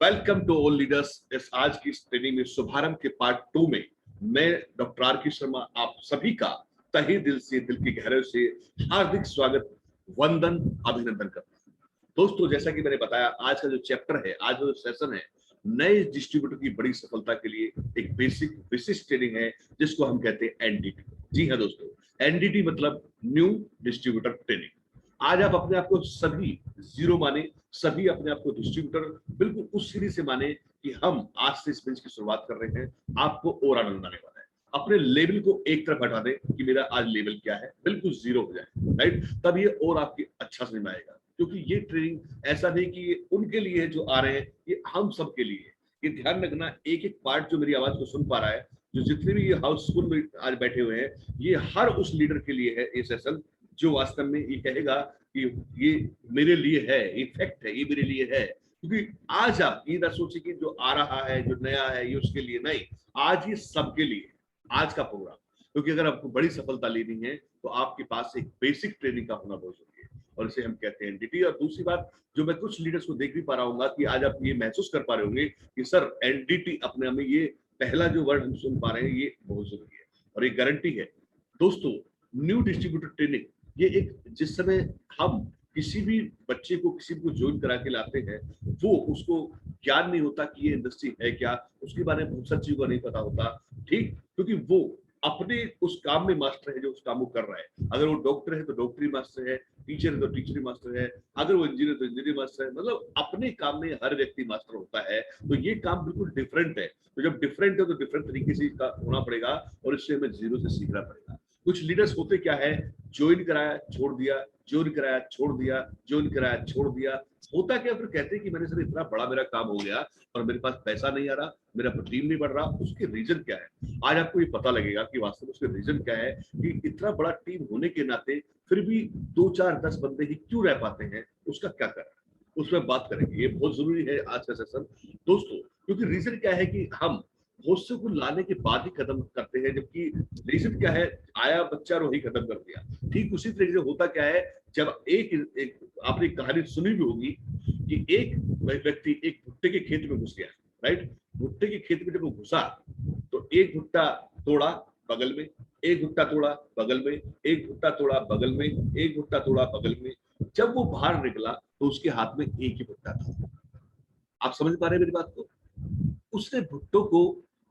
Welcome to all leaders. इस आज की इस ट्रेनिंग में शुभारंभ के पार्ट 2 में मैं डॉक्टर आर के शर्मा आप सभी का तहे दिल से, दिल की गहराई से हार्दिक स्वागत, वंदन, अभिनंदन करता हूं। दोस्तों, जैसा कि मैंने बताया, आज का जो चैप्टर है, आज का जो सेशन है, नए डिस्ट्रीब्यूटर की बड़ी सफलता के लिए एक बेसिक विशिष्ट ट्रेनिंग है जिसको हम कहते हैं एनडीटी। जी हाँ दोस्तों, एनडीटी मतलब न्यू डिस्ट्रीब्यूटर ट्रेनिंग। आज आप अपने आप को सभी जीरो माने, सभी अपने आप को डिस्ट्रीब्यूटर बिल्कुल उस सीरीज से माने कि हम आज से इस बेंच की शुरुआत कर रहे हैं। आपको और आनंद आने वाला है। अपने लेवल को एक तरफ हटा दें कि मेरा आज लेवल क्या है, बिल्कुल जीरो हो जाए, राइट। तब ये और आपकी अच्छा समझ में आएगा, क्योंकि ये ट्रेनिंग ऐसा नहीं कि ये उनके लिए जो आ रहे हैं, ये हम सब के लिए है। ये ध्यान रखना, एक एक पार्ट जो मेरी आवाज को सुन पा रहा है, जो जितने भी ये हाउसफुल में आज बैठे हुए हैं, ये हर उस लीडर के लिए है ये सेशन जो वास्तव में ये कहेगा कि ये मेरे लिए है, ये फैक्ट है, ये मेरे लिए है। क्योंकि आज आप ये ना सोचे कि जो आ रहा है, जो नया है, ये उसके लिए नहीं, आज ये सबके लिए है, आज का प्रोग्राम। क्योंकि अगर आपको बड़ी सफलता लेनी है तो आपके पास एक बेसिक ट्रेनिंग का होना बहुत जरूरी है, और इसे हम कहते हैं एनडीटी। और दूसरी बात, जो मैं कुछ लीडर्स को देख भी पा रहा हूँ कि आज आप ये महसूस कर पा रहे होंगे कि सर एनडीटी अपने में, ये पहला जो वर्ड हम सुन पा रहे हैं, ये बहुत जरूरी है और एक गारंटी है। दोस्तों, न्यू डिस्ट्रीब्यूटर ट्रेनिंग ये एक, जिस समय हम किसी भी बच्चे को किसी को ज्वाइन करा के लाते हैं, वो उसको ज्ञान नहीं होता कि ये इंडस्ट्री है क्या, उसके बारे में बहुत सारी चीजों का नहीं पता होता, ठीक। क्योंकि वो अपने उस काम में मास्टर है जो उस काम को कर रहा है। अगर वो डॉक्टर है तो डॉक्टरी मास्टर है, टीचर है तो टीचरी मास्टर है, अगर वो इंजीनियर तो इंजीनियर मास्टर है। मतलब अपने काम में हर व्यक्ति मास्टर होता है। तो ये काम बिल्कुल डिफरेंट है। तो जब डिफरेंट है तो डिफरेंट तरीके से इसका होना पड़ेगा, और इससे हमें जीरो से सीखना पड़ेगा। कुछ लीडर्स होते क्या है, ज्वाइन कराया छोड़ दिया, ज्वाइन कराया छोड़ दिया, ज्वाइन कराया छोड़ दिया। होता क्या, फिर कहते हैं कि मैंने सर इतना बड़ा मेरा काम हो गया और मेरे पास पैसा नहीं आ रहा, मेरा टीम नहीं बढ़ रहा। उसके रीजन क्या है, आज आपको ये पता लगेगा कि वास्तव में उसके रीजन क्या है कि इतना बड़ा टीम होने के नाते फिर भी 2 4 10 बंदे ही क्यों रह पाते हैं, उसका क्या कारण है, उसमें बात करेंगे। ये बहुत जरूरी है आज का सेशन दोस्तों। क्योंकि रीजन क्या है कि हम होस्टल को लाने के बाद ही खत्म करते हैं, जबकि रीजन क्या है, आया बच्चा और वही खत्म कर दिया। ठीक उसी तरीके से होता क्या है, जब एक आपने कहानी सुनी भी होगी कि एक व्यक्ति एक भुट्टे के खेत में घुस गया, राइट। भुट्टे के खेत में जब वो घुसा तो एक भुट्टा तोड़ा बगल में, एक भुट्टा तोड़ा बगल में, एक भुट्टा तोड़ा बगल में, एक भुट्टा तोड़ा बगल में। जब वो बाहर निकला तो उसके हाथ में एक ही भुट्टा था। आप समझ पा रहे हैं मेरी बात को? उसने भुट्टो को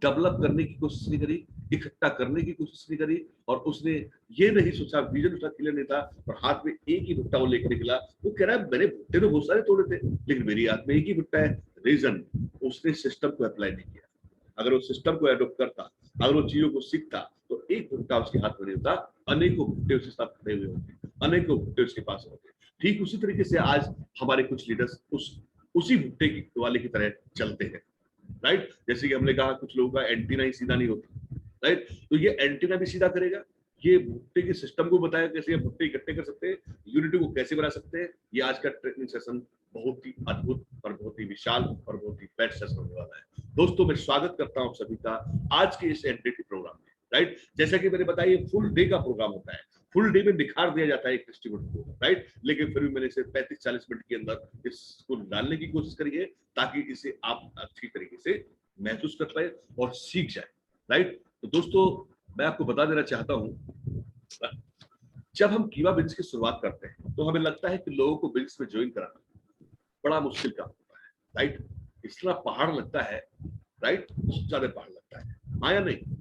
डेवलप करने की कोशिश नहीं करी, इकट्ठा करने की कोशिश नहीं करी, और उसने ये नहीं सोचा, विजन उसका क्लियर नहीं था, और हाथ में एक ही भुट्टा वो लेकर निकला। वो कह रहा है मैंने भुट्टे तो बहुत सारे तोड़े थे, लेकिन मेरी हाथ में एक ही भुट्टा है। रीजन, उसने सिस्टम को अप्लाई नहीं किया। अगर वो सिस्टम को एडॉप्ट करता, अगर वो चीजों को सीखता, तो एक भुट्टा उसके हाथ में नहीं होता, अनेकों भुट्टे उसके साथ खड़े हुए होते, अनेकों भुट्टे उसके पास होते। ठीक उसी तरीके से आज हमारे कुछ लीडर्स उसी भुट्टे की वाले की तरह चलते हैं, राइट। जैसे कि हमने कहा, कुछ लोगों का एंटीना ही सीधा नहीं होता, राइट। तो ये एंटीना भी सीधा करेगा, ये भुट्टे के सिस्टम को बताया कैसे भुट्टे इकट्ठे कर सकते हैं, यूनिटी को कैसे बना सकते हैं। ये आज का ट्रेनिंग सेशन बहुत ही अद्भुत और बहुत ही विशाल और बहुत ही बेस्ट सेशन होने वाला है। दोस्तों, मैं स्वागत करता हूं सभी का आज के इस एनडीटी प्रोग्राम में, राइट। जैसा कि मैंने बताया, ये फुल डे का प्रोग्राम होता है, फुल डे में निखार दिया जाता है एक डिस्ट्रीब्यूटर को, राइट। लेकिन फिर भी मैंने इसे 35-40 मिनट के अंदर इसको डालने की कोशिश करी है, ताकि इसे आप अच्छी तरीके से महसूस कर पाए और सीख जाए, राइट। तो दोस्तों, मैं आपको बता देना चाहता हूं, जब हम कीवा बिजनेस की शुरुआत करते हैं तो हमें लगता है कि लोगों को बिजनेस में ज्वाइन कराना बड़ा मुश्किल काम होता है, राइट। इतना पहाड़ लगता है, राइट, बहुत ज्यादा पहाड़ लगता है, हाँ या नहीं?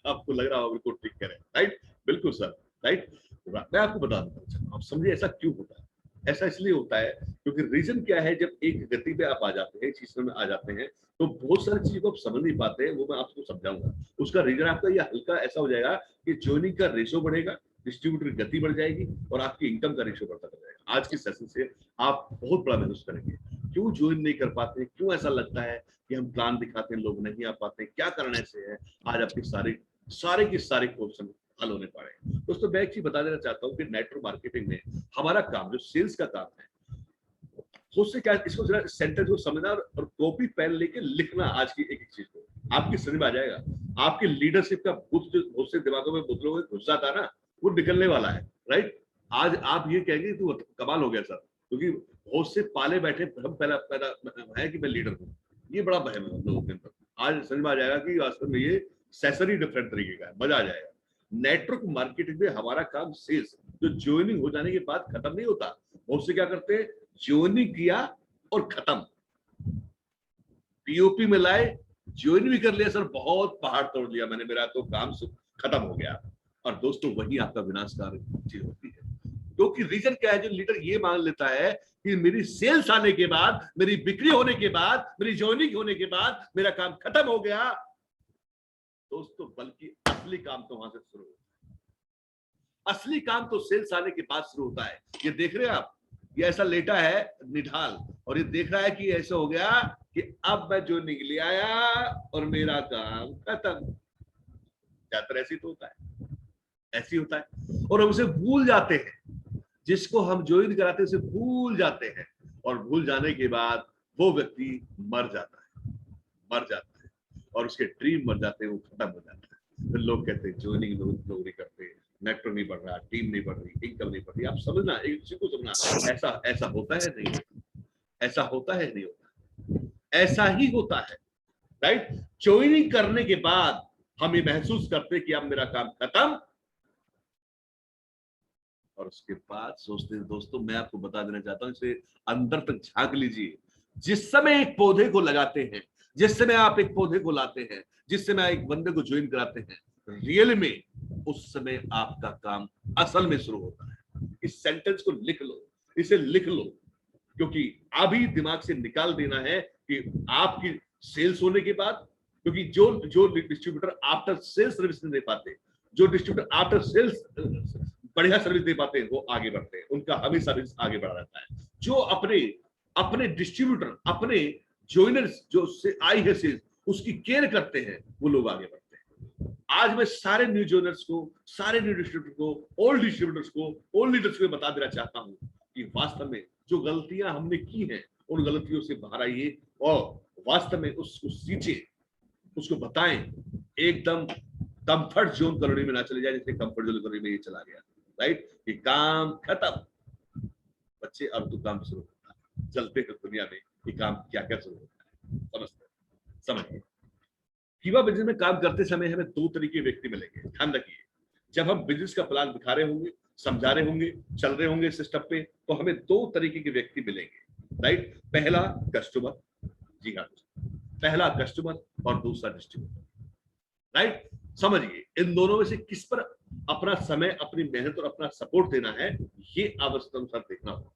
आपको लग रहा होगा बिल्कुल ठीक कह रहे हैं, राइट, बिल्कुल सर, राइट। मैं आपको बता दूंगा, आप समझिए ऐसा क्यों होता है। ऐसा इसलिए होता है क्योंकि रीजन क्या है, जब एक गति पे आप आ जाते हैं, चीज में आ जाते हैं, तो बहुत सारी चीजों को आप समझ नहीं पाते हैं, वो मैं आपको समझाऊंगा। उसका रीजन आपका ये हल्का ऐसा हो जाएगा कि ज्वाइनिंग का रेशो बढ़ेगा, डिस्ट्रीब्यूटर की गति बढ़ जाएगी, और आपकी इनकम का रेशो बढ़ता जाएगा। आज के सेशन से आप बहुत बड़ा महसूस करेंगे क्यों ज्वाइन नहीं कर पाते, क्यों ऐसा लगता है कि हम प्लान दिखाते हैं, लोग नहीं आ पाते, क्या कारण ऐसे है। आज आपके सारे के सारे क्वेश्चन हल होने पड़े। दोस्तों, मैं एक चीज बता देना चाहता हूँ कि नेटवर्क मार्केटिंग में हमारा काम, जो सेल्स का काम है, उससे क्या, इसको जरा सेंटेंस को समझना और कॉपी पेन लेके लिखना। आज की एक एक चीज को आपकी समझ में आ जाएगा। आपके लीडरशिप का भूत जो बहुत से दिमागों में बुतलों में घुसा था ना, वो निकलने वाला है, राइट। आज आप ये कहेंगे तू कमाल हो गया सर, क्योंकि बहुत से पाले बैठे हम पहला पहला है कि मैं लीडर हूँ, ये बड़ा वहम है हम लोगों के अंदर। आज समझ में आ जाएगा कि वास्तव में ये सेसरी डिफरेंट तरीके का है, मजा आ जाएगा। नेटवर्क मार्केटिंग में हमारा काम सेल्स, जो ज्वाइनिंग हो जाने के बाद खत्म नहीं होता। बहुत से क्या करते हैं, ज्वाइनिंग किया और खत्म, पीओपी में लाए, ज्वाइन भी कर लिया, सर बहुत पहाड़ तोड़ लिया मैंने, मेरा तो काम खत्म हो गया। और दोस्तों वही आपका विनाशकारी चीज होती है, क्योंकि रीजन क्या है, जो लीडर ये मान लेता है कि मेरी सेल्स आने के बाद, मेरी बिक्री होने के बाद, मेरी ज्वाइनिंग होने के बाद मेरा काम खत्म हो गया। दोस्तों बल्कि असली काम तो वहां से शुरू होता है। असली काम तो सेल्स आने के बाद शुरू होता है। ये देख रहे हैं आप, ये ऐसा लेटा है निढाल, और ये देख रहा है कि ऐसा हो गया कि अब मैं जो निकल आया और मेरा काम खत्म। ज्यादातर ऐसी तो होता है, ऐसी होता है, और हम उसे भूल जाते हैं। जिसको हम ज्वाइन कराते हैं उसे भूल जाते हैं, और भूल जाने के बाद वो व्यक्ति मर जाता है, मर जाता है, और उसके ड्रीम मर जाते हैं, वो खत्म हो जाता है। फिर लोग कहते हैं ज्वाइनिंग लोग नहीं करते, नेटवर्क नहीं बढ़ रहा, टीम नहीं बढ़ रही, इनकम नहीं बढ़ रही। आप समझना, एक चीज को समझना, ऐसा ऐसा होता है नहीं होता, ऐसा होता है नहीं होता, ऐसा ही होता है, राइट। ज्वाइनिंग करने के बाद हम ये महसूस करते कि अब मेरा काम खत्म, और उसके बाद सोचते हैं। दोस्तों मैं आपको बता देना चाहता हूं, इसे अंदर तक झांक लीजिए। जिस समय एक पौधे को लगाते हैं, जिस समय आप एक पौधे को लाते हैं, जिस समय एक बंदे को ज्वाइन कराते हैं, रियल में उस समय आपका काम असल में शुरू होता है। इस सेंटेंस को लिख लो, इसे लिख लो, क्योंकि अभी दिमाग से निकाल देना है कि आपकी सेल्स होने के बाद, क्योंकि जो जो डिस्ट्रीब्यूटर आफ्टर सेल्स सर्विस नहीं दे पाते, जो डिस्ट्रीब्यूटर आफ्टर सेल्स बढ़िया सर्विस दे पाते हैं, वो आगे बढ़ते हैं, उनका हमेशा सर्विस आगे बढ़ा रहता है। जो अपने अपने डिस्ट्रीब्यूटर, अपने ज्वाइनर्स जो से आई है सेल्स, उसकी केयर करते हैं, वो लोग आगे बढ़ते हैं। आज मैं सारे न्यू ज्वाइनर्स को, सारे न्यू डिस्ट्रीब्यूटर को, ओल्ड डिस्ट्रीब्यूटर्स को, ओल्ड लीडर्स को बता देना चाहता हूं कि वास्तव में जो गलतियां हमने की हैं, उन गलतियों से बाहर आइए और वास्तव में उसको सींचे, उसको बताएं। एकदम कंफर्ट जोन कॉलोनी में ना चले जाए, जैसे कंफर्ट जोन कॉलोनी में ये चला गया, राइट। ये काम खत्म, बच्चे अब तो काम शुरू होता है। चलते हैं दुनिया में ये काम क्या क्या शुरू होता है, समझते समझिए। कीवा बिजनेस में काम करते समय हमें दो तरीके के व्यक्ति मिलेंगे, ध्यान रखिए। जब हम बिजनेस का प्लान दिखा रहे होंगे, समझा रहे होंगे, चल रहे होंगे सिस्टम पे, तो हमें दो तरीके के व्यक्ति मिलेंगे, राइट। पहला कस्टमर, जी हाँ, पहला कस्टमर और दूसरा डिस्ट्रीब्यूटर, राइट। समझिए, इन दोनों में से किस पर अपना समय, अपनी मेहनत और अपना सपोर्ट देना है, ये आवश्यकता अनुसार देखना होगा।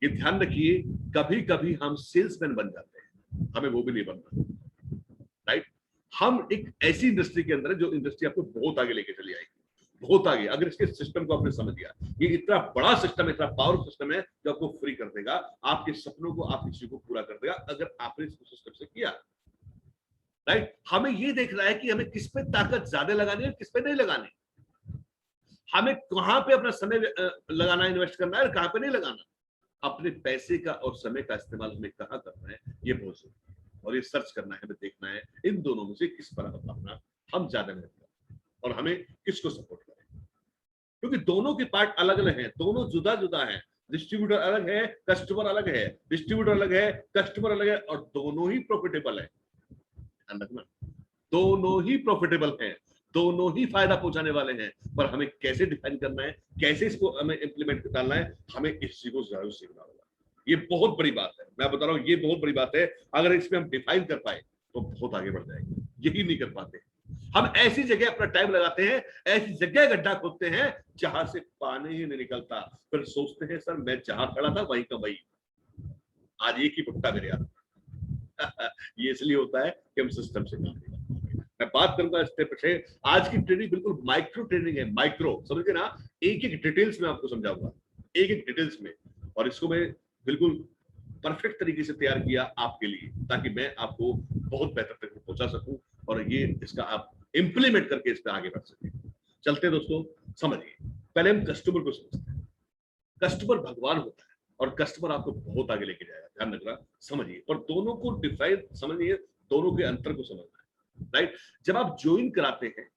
ये ध्यान रखिए, कभी कभी हम सेल्समैन बन जाते हैं, हमें वो भी नहीं बनना, राइट। हम एक ऐसी इंडस्ट्री के अंदर है जो इंडस्ट्री आपको बहुत आगे लेके चली आएगी, बहुत आगे, अगर इसके सिस्टम को आपने समझ लिया। ये इतना बड़ा सिस्टम, इतना पावरफुल सिस्टम है जो आपको फ्री कर देगा, आपके सपनों को, आपकी चीजों को पूरा कर देगा, अगर आपने इसको सिस्टम से किया, राइट। हमें ये देखना है कि हमें किस पे ताकत ज्यादा लगानी है, किस पे नहीं लगानी, हमें कहां पे अपना समय लगाना, इन्वेस्ट करना है और कहां पे नहीं लगाना। अपने पैसे का और समय का इस्तेमाल हमें कहां करना है, ये बहुत जरूरी है, और ये सर्च करना है, हमें देखना है इन दोनों में से किस पर अपना हम ज्यादा मेहनत करें और हमें किसको सपोर्ट करें, क्योंकि दोनों के पार्ट अलग अलग हैं, दोनों जुदा जुदा हैं। डिस्ट्रीब्यूटर अलग है, कस्टमर अलग है, डिस्ट्रीब्यूटर अलग है, कस्टमर अलग है, और दोनों ही प्रॉफिटेबल है, ध्यान रखना। दोनों ही प्रॉफिटेबल हैं, दोनों ही फायदा पहुंचाने वाले हैं, पर हमें कैसे डिफाइन करना है, कैसे इसको हमें इंप्लीमेंट डालना है, हमें इस चीज को जरूर सीखना होगा। ये बहुत बड़ी बात है, मैं बता रहा हूं, ये बहुत बड़ी बात है। अगर इसमें हम डिफाइन कर पाए तो बहुत आगे बढ़ जाएंगे, यही नहीं कर पाते। हम ऐसी जगह अपना टाइम लगाते हैं, ऐसी जगह गड्ढा खोदते हैं जहां से पानी ही नहीं निकलता, फिर सोचते हैं सर मैं जहां खड़ा था वहीं का वही, आज एक ही भुट्टा मेरे हाथ। ये इसलिए होता है कि हम सिस्टम से काम नहीं करते। मैं बात करूंगा स्टेप से। आज की ट्रेनिंग बिल्कुल माइक्रो ट्रेनिंग है, माइक्रो, समझे ना। एक एक डिटेल्स में आपको समझाऊंगा, एक एक डिटेल्स में, और इसको मैं बिल्कुल परफेक्ट तरीके से तैयार किया आपके लिए, ताकि मैं आपको बहुत बेहतर तक पहुंचा सकूं और ये इसका आप इंप्लीमेंट करके इस पर आगे बढ़ सके। चलते दोस्तों, समझिए, पहले हम कस्टमर को समझते हैं। कस्टमर भगवान होता है और कस्टमर आपको बहुत आगे लेके जाएगा, ध्यान रखना, समझिए। और दोनों को डिफाइन समझिए, दोनों के अंतर को समझना है, राइट। जब आप ज्वाइन कराते हैं,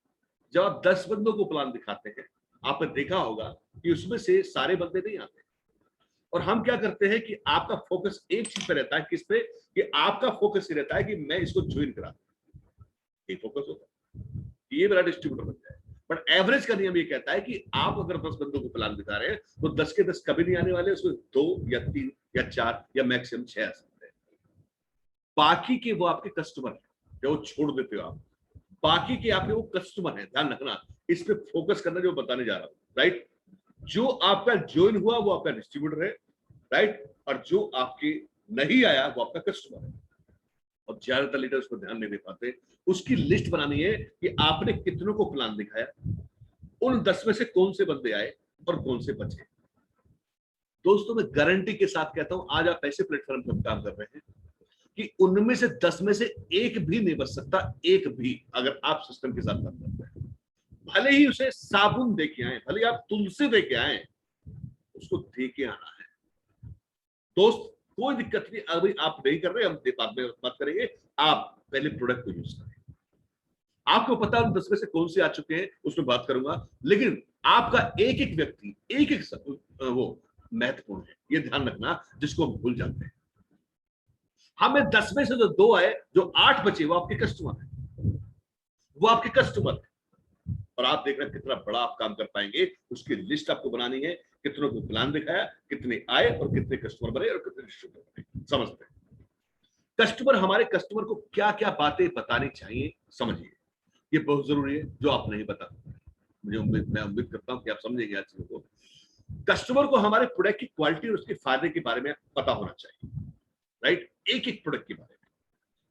जब आप 10 बंदों को प्लान दिखाते हैं, आपने देखा होगा कि उसमें से सारे बंदे नहीं आते, और हम क्या करते हैं कि आपका फोकस एक चीज पे रहता है, किस पे, कि आपका फोकस ये रहता है कि मैं इसको ज्वाइन करा, ये फोकस होता है, ये मेरा डिस्ट्रीब्यूटर बन जाए। बट एवरेज का नियम ये कहता है कि आप अगर 10 बंदों को प्लान दिखा रहे हैं तो 10 के 10 कभी नहीं आने वाले, उसमें 2 या 3 या 4 या मैक्सिमम 6 आ सकते हैं। बाकी के वो आपके कस्टमर है जो छोड़ देते हो आप, बाकी के आपके वो कस्टमर है, ध्यान रखना, इस पे फोकस करना जो बताने जा रहा हूं, राइट। जो आपका ज्वाइन हुआ वो आपका डिस्ट्रीब्यूटर है, राइट, और जो आपके नहीं आया वो आपका कस्टमर है। और ज्यादातर लीडर उस पर ध्यान नहीं दे पाते। उसकी लिस्ट बनानी है कि आपने कितनों को प्लान दिखाया, उन 10 में से कौन से बंदे आए और कौन से बचे। दोस्तों मैं गारंटी के साथ कहता हूं, आज आप ऐसे प्लेटफॉर्म पर काम कर रहे हैं कि उनमें से 10 में से एक भी नहीं बच सकता, एक भी, अगर आप सिस्टम के साथ काम करते हैं। भले ही उसे साबुन दे के आए, भले आप तुलसी दे के आए, उसको दे के आना है। दोस्त कोई दिक्कत नहीं, अभी आप नहीं कर रहे, हम बाद में बात करेंगे। आप पहले प्रोडक्ट को यूज करें। आपको पता है 10 में से कौन से आ चुके हैं, उसमें बात करूंगा, लेकिन आपका एक एक व्यक्ति, एक एक वो महत्वपूर्ण है, ये ध्यान रखना, जिसको हम भूल जाते हैं। हमें 10 में से जो 2 आए, जो 8 बचे, वो आपके कस्टमर है, वो आपके कस्टमर है। और आप देख रहे हैं कितना बड़ा आप काम कर पाएंगे, उसकी लिस्ट आपको बनानी है, कितनों को प्लान दिखाया, कितने आए और कितने कस्टमर बने और कितने डिस्ट्रीब्यूटर बने। समझते हैं कस्टमर, हमारे कस्टमर को क्या क्या बातें बतानी चाहिए, समझिए, ये बहुत जरूरी है जो आप नहीं बता। मैं उम्मीद करता हूं कि आप समझेंगे आज चीजों को। कस्टमर को हमारे प्रोडक्ट की क्वालिटी और उसके फायदे के बारे में पता होना चाहिए, राइट, एक एक प्रोडक्ट के बारे में।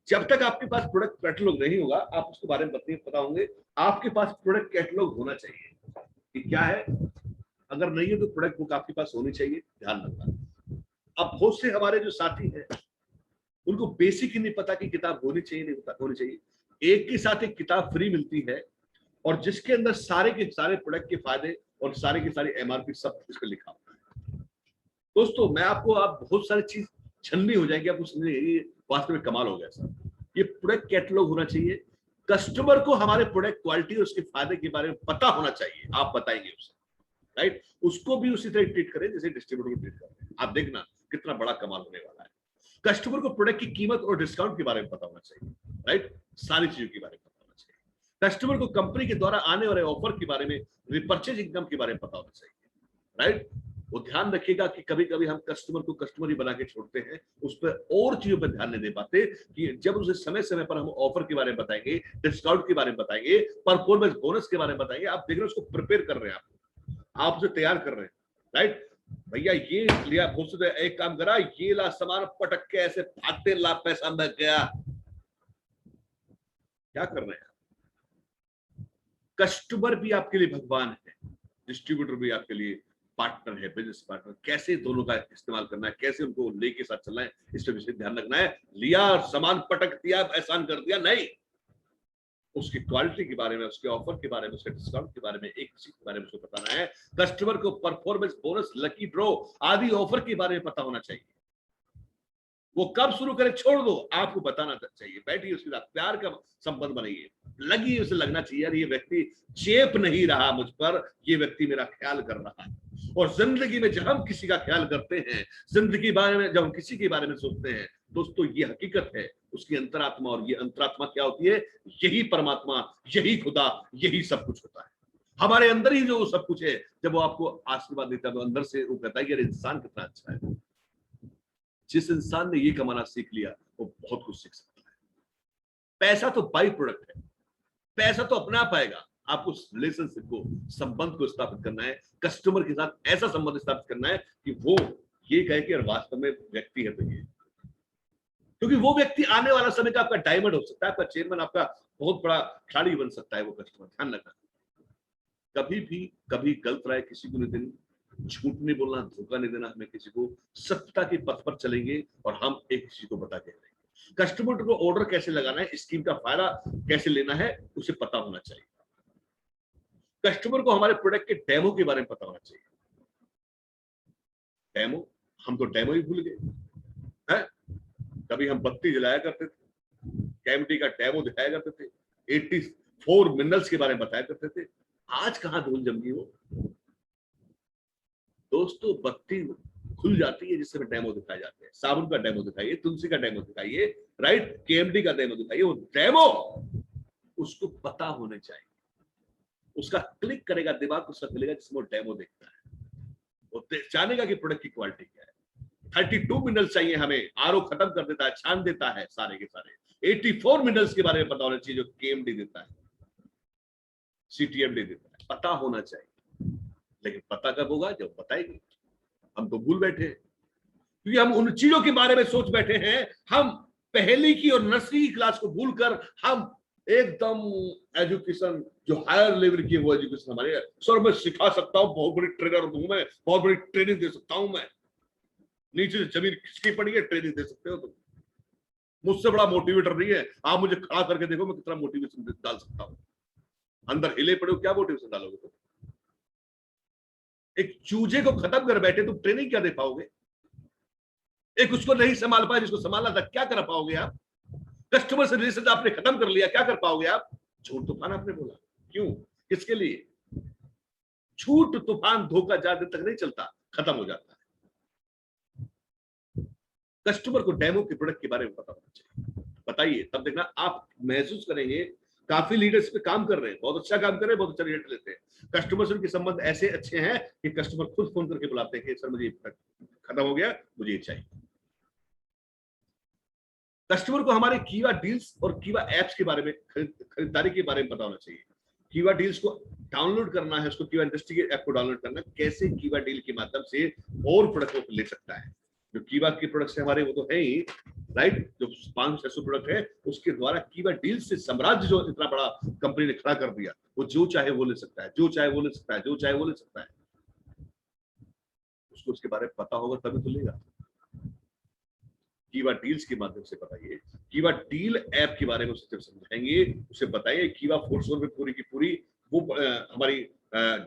जब तक आपके पास प्रोडक्ट कैटलॉग नहीं होगा, आप उसके बारे में पता होंगे। आपके पास प्रोडक्ट कैटलॉग होना चाहिए कि क्या है, अगर नहीं है तो प्रोडक्ट बुक आपके पास होनी चाहिए, ध्यान रखना। अब बहुत से हमारे जो साथी हैं, उनको बेसिक ही नहीं पता कि किताब होनी चाहिए नहीं होनी चाहिए। एक के साथ एक किताब फ्री मिलती है, और जिसके अंदर सारे के सारे प्रोडक्ट के फायदे और सारे के सारे एमआरपी सब इस पर लिखा होता है। दोस्तों मैं आपको, आप बहुत सारी चीज छलनी हो जाएगी, आपको समझेंगे ये वास्तव में कमाल हो गया सर। ये प्रोडक्ट कैटलॉग होना चाहिए, कस्टमर को हमारे प्रोडक्ट क्वालिटी और उसके फायदे के बारे में पता होना चाहिए, आप बताएंगे उसे, राइट। उसको भी उसी तरह ट्रीट करें जैसे डिस्ट्रीब्यूटर को ट्रीट करते हैं। आप देखना कितना बड़ा कमाल होने वाला है। कस्टमर को प्रोडक्ट की कीमत और डिस्काउंट के बारे में पता होना चाहिए, राइट, सारी चीजों के बारे में पता होना चाहिए। कस्टमर को कंपनी के द्वारा आने वाले ऑफर के बारे में, रिपर्चेज इनकम के बारे में पता होना चाहिए, राइट। वो ध्यान रखिएगा कि कभी कभी हम कस्टमर को कस्टमर ही बना के छोड़ते हैं, उस पर और चीजों पर ध्यान नहीं दे पाते कि जब उसे समय समय पर हम ऑफर के बारे में बताएंगे, डिस्काउंट के बारे में बताएंगे, परफॉर्मेंस बोनस के बारे में बताएंगे, आप देख रहे हैं उसको प्रिपेयर कर रहे हैं, आप उसे तैयार कर रहे हैं, राइट। भैया ये लिया, बहुत एक काम करा, ये ला सामान, पटक के ऐसे भागते ला, पैसा मैं गया, क्या कर रहे हैं। कस्टमर भी आपके लिए भगवान है, डिस्ट्रीब्यूटर भी आपके लिए पार्टनर है, बिजनेस पार्टनर। कैसे दोनों का इस्तेमाल करना है, कैसे उनको लेके साथ चलना है, इस पर विशेष ध्यान रखना है। लिया और सामान पटक दिया, एहसान कर दिया, नहीं, उसकी क्वालिटी के बारे में, उसके ऑफर के बारे में, उसके डिस्काउंट के बारे में, एक चीज के बारे में उसको बताना है। कस्टमर को परफॉर्मेंस बोनस, लकी ड्रॉ आदि ऑफर के बारे में पता होना चाहिए। वो कब शुरू करे छोड़ दो, आपको बताना चाहिए। बैठिए उसके साथ, प्यार का संबंध बनाइए, लगी उसे लगना चाहिए यार ये व्यक्ति चेप नहीं रहा मुझ पर, ये व्यक्ति मेरा ख्याल कर रहा है। और जिंदगी में जब हम किसी का ख्याल करते हैं, जिंदगी बारे में जब हम किसी के बारे में सोचते हैं, दोस्तों ये हकीकत है, उसकी अंतरात्मा, और ये अंतरात्मा क्या होती है, यही परमात्मा, यही खुदा, यही सब कुछ होता है हमारे अंदर ही, जो सब कुछ है। जब वो आपको आशीर्वाद देता है तो अंदर से वो कहता है यार इंसान कितना अच्छा है। जिस इंसान ने ये कमाना सीख लिया वो बहुत कुछ सीख सकता है। पैसा तो बाई प्रोडक्ट है, पैसा तो अपने आप आएगा। आपको रिलेशनशिप को, संबंध को स्थापित करना है, कस्टमर के साथ ऐसा संबंध स्थापित करना है कि वो ये कहे कि वास्तव में व्यक्ति है तो ये, क्योंकि वो व्यक्ति आने वाला समय का आपका डायमंड हो सकता है, आपका चेयरमैन, आपका बहुत बड़ा खिलाड़ी बन सकता है वो कस्टमर। ध्यान रखना, कभी भी कभी गलत राय किसी को नहीं देनी, झूठ नहीं बोलना, धोखा नहीं देना हमें किसी को। सत्यता के पथ पर चलेंगे और हम एक चीज को बता के रहेंगे। कस्टमर को ऑर्डर कैसे लगाना है, स्कीम का फायदा कैसे लेना है, उसे पता होना चाहिए। कस्टमर को हमारे प्रोडक्ट के डेमो के बारे में पता होना चाहिए। डेमो, हम तो डेमो ही भूल गए हैं। कभी हम बत्ती जलाया करते थे, कैविटी का डेमो दिखाया करते थे, 84 मिनरल्स के बारे में बताया करते थे। आज कहां धूल जम गई वो। दोस्तों बत्ती खुल जाती है जिससे डेमो दिखाए जाते हैं। साबुन का डेमो दिखाइए, तुलसी का डेमो दिखाइए, राइट, केएमडी का डेमो दिखाइए। वो डेमो उसको पता होने चाहिए, उसका क्लिक करेगा दिमाग, उसका खुलेगा जिसमें वो डेमो देखता है, वो जानेगा कि प्रोडक्ट की क्वालिटी क्या है। 32 मिनरल्स चाहिए हमें, आरओ खत्म कर देता है, छान देता है सारे के सारे। 84 मिनरल्स के बारे में पता होना चाहिए जो केएमडी देता है, सीटीएमडी देता है, पता होना चाहिए। लेकिन पता कब होगा? जब बताएंगे। हम तो भूल बैठे हैं, क्योंकि हम उन चीजों के बारे में सोच बैठे हैं। हम पहली की और नर्सरी की क्लास को भूलकर हम एकदम एजुकेशन जो हायर लेवल की है वो एजुकेशन हमारे, सर मैं सिखा सकता हूं, बहुत बड़ी ट्रेनर हूं मैं, बहुत बड़ी ट्रेनिंग दे सकता हूं मैं। नीचे से जमीन खिसकी पड़ी है, ट्रेनिंग दे सकते हो तुम। मुझसे बड़ा मोटिवेटर नहीं है, आप मुझे खड़ा करके देखो मैं कितना मोटिवेशन डाल सकता हूं। अंदर हिले पड़े हो, क्या मोटिवेशन डालोगे तुम? एक चूजे को खत्म कर बैठे तुम ट्रेनिंग क्या दे पाओगे? एक उसको नहीं संभाल पाए जिसको संभालना था, क्या कर पाओगे आप? कस्टमर से रिलेशन आपने खत्म कर लिया, क्या कर पाओगे आप? झूठ तूफान आपने बोला, क्यों, किसके लिए? झूठ तूफान धोखा ज्यादा तक नहीं चलता, खत्म हो जाता है। कस्टमर को डेमो के प्रोडक्ट के बारे में पता होना चाहिए, बताइए, तब देखना आप महसूस करेंगे। काफी लीडर्स पे काम कर रहे हैं, बहुत अच्छा काम कर रहे हैं, बहुत अच्छा रिजल्ट लेते हैं। कस्टमर से उनके संबंध ऐसे अच्छे हैं कि कस्टमर खुद फोन करके बुलाते हैं कि सर मुझे खत्म हो गया, मुझे ये चाहिए। कस्टमर को हमारे कीवा डील्स और कीवा एप्स के बारे में, खरीदारी के बारे में पता होना चाहिए। कीवा डील्स को डाउनलोड करना है, उसको कीवा इंडस्ट्री के ऐप को डाउनलोड करना है, कैसे कीवा डील के माध्यम से और प्रोडक्ट को ले सकता है। जो कीवा के प्रोडक्ट्स हमारे वो तो है ही, राइट, जो 500 प्रोडक्ट है उसके द्वारा कीवा डील से साम्राज्य जो इतना बड़ा कंपनी ने खड़ा कर दिया, वो जो चाहे वो ले सकता है, जो चाहे वो ले सकता है, जो चाहे वो ले सकता है। उसको उसके बारे में पता होगा तभी तो लेगा। कीवा डील्स के माध्यम से बताइए, कीवा डील ऐप के बारे में उसे समझाएंगे, उसे बताइए कीवा फोर्सवर में पूरी की पूरी वो हमारी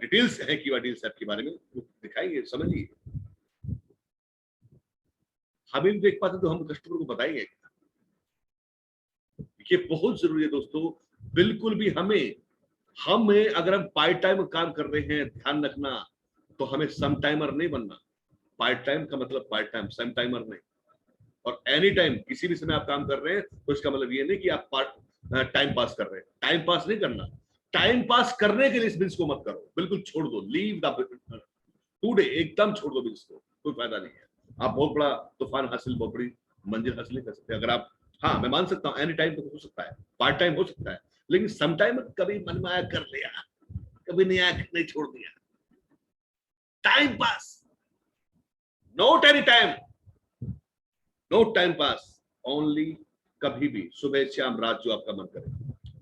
डिटेल्स है कीवा डील्स ऐप के बारे में, वो दिखाएंगे, समझिए। हम ही देख पाते तो हम कस्टमर को बताएंगे। ये बहुत जरूरी है दोस्तों, बिल्कुल भी हमें अगर हम पार्ट टाइम काम कर रहे हैं, ध्यान रखना, तो हमें सम टाइमर नहीं बनना। पार्ट टाइम का मतलब पार्ट टाइम, सम टाइमर नहीं। और एनी टाइम किसी भी समय आप काम कर रहे हैं तो इसका मतलब ये नहीं कि आप टाइम पास कर रहे हैं। टाइम पास नहीं करना, टाइम पास करने के लिए इस बिल्स को मत करो, बिल्कुल छोड़ दो, लीव द टुडे, एकदम छोड़ दो बिल्स को, कोई फायदा नहीं है। आप बहुत बड़ा तूफान हासिल, बहुत बड़ी मंजिल हासिल नहीं कर सकते। अगर आप, हाँ मैं मान सकता हूँ एनी टाइम तो हो सकता है, पार्ट टाइम हो सकता है, लेकिन सम टाइम कभी मन में आया कर लिया, कभी नहीं आया नहीं छोड़ दिया। Time pass, not any time, no time pass, only कभी भी, सुबह शाम रात जो आपका मन करे,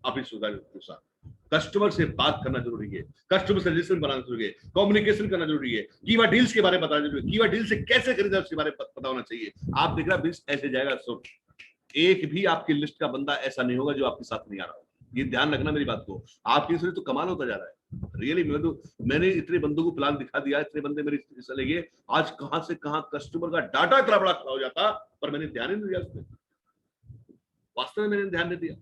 अपनी सुविधा के अनुसार। कस्टमर से बात करना जरूरी है, कस्टमर से रिलेशन बनाना जरूरी है, कम्युनिकेशन करना जरूरी है, कीवा डील्स के बारे में बताना जरूरी है, कीवा डील से कैसे खरीदा उसके बारे में पता होना चाहिए। आप देख रहा बिल्स ऐसे जाएगा, सो एक भी आपकी लिस्ट का बंदा ऐसा नहीं होगा जो आपके साथ नहीं आ रहा, ये ध्यान रखना मेरी बात को। आपकी तो कमाल होता जा रहा है, रियली। मैंने इतने बंदों को प्लान दिखा दिया, इतने बंदे मेरे हिस्सा ले गए, आज कहां से कहां कस्टमर का डाटा इतना बड़ा खड़ा हो जाता, पर मैंने ध्यान ही नहीं दिया उसमें, वास्तव में मैंने ध्यान नहीं दिया।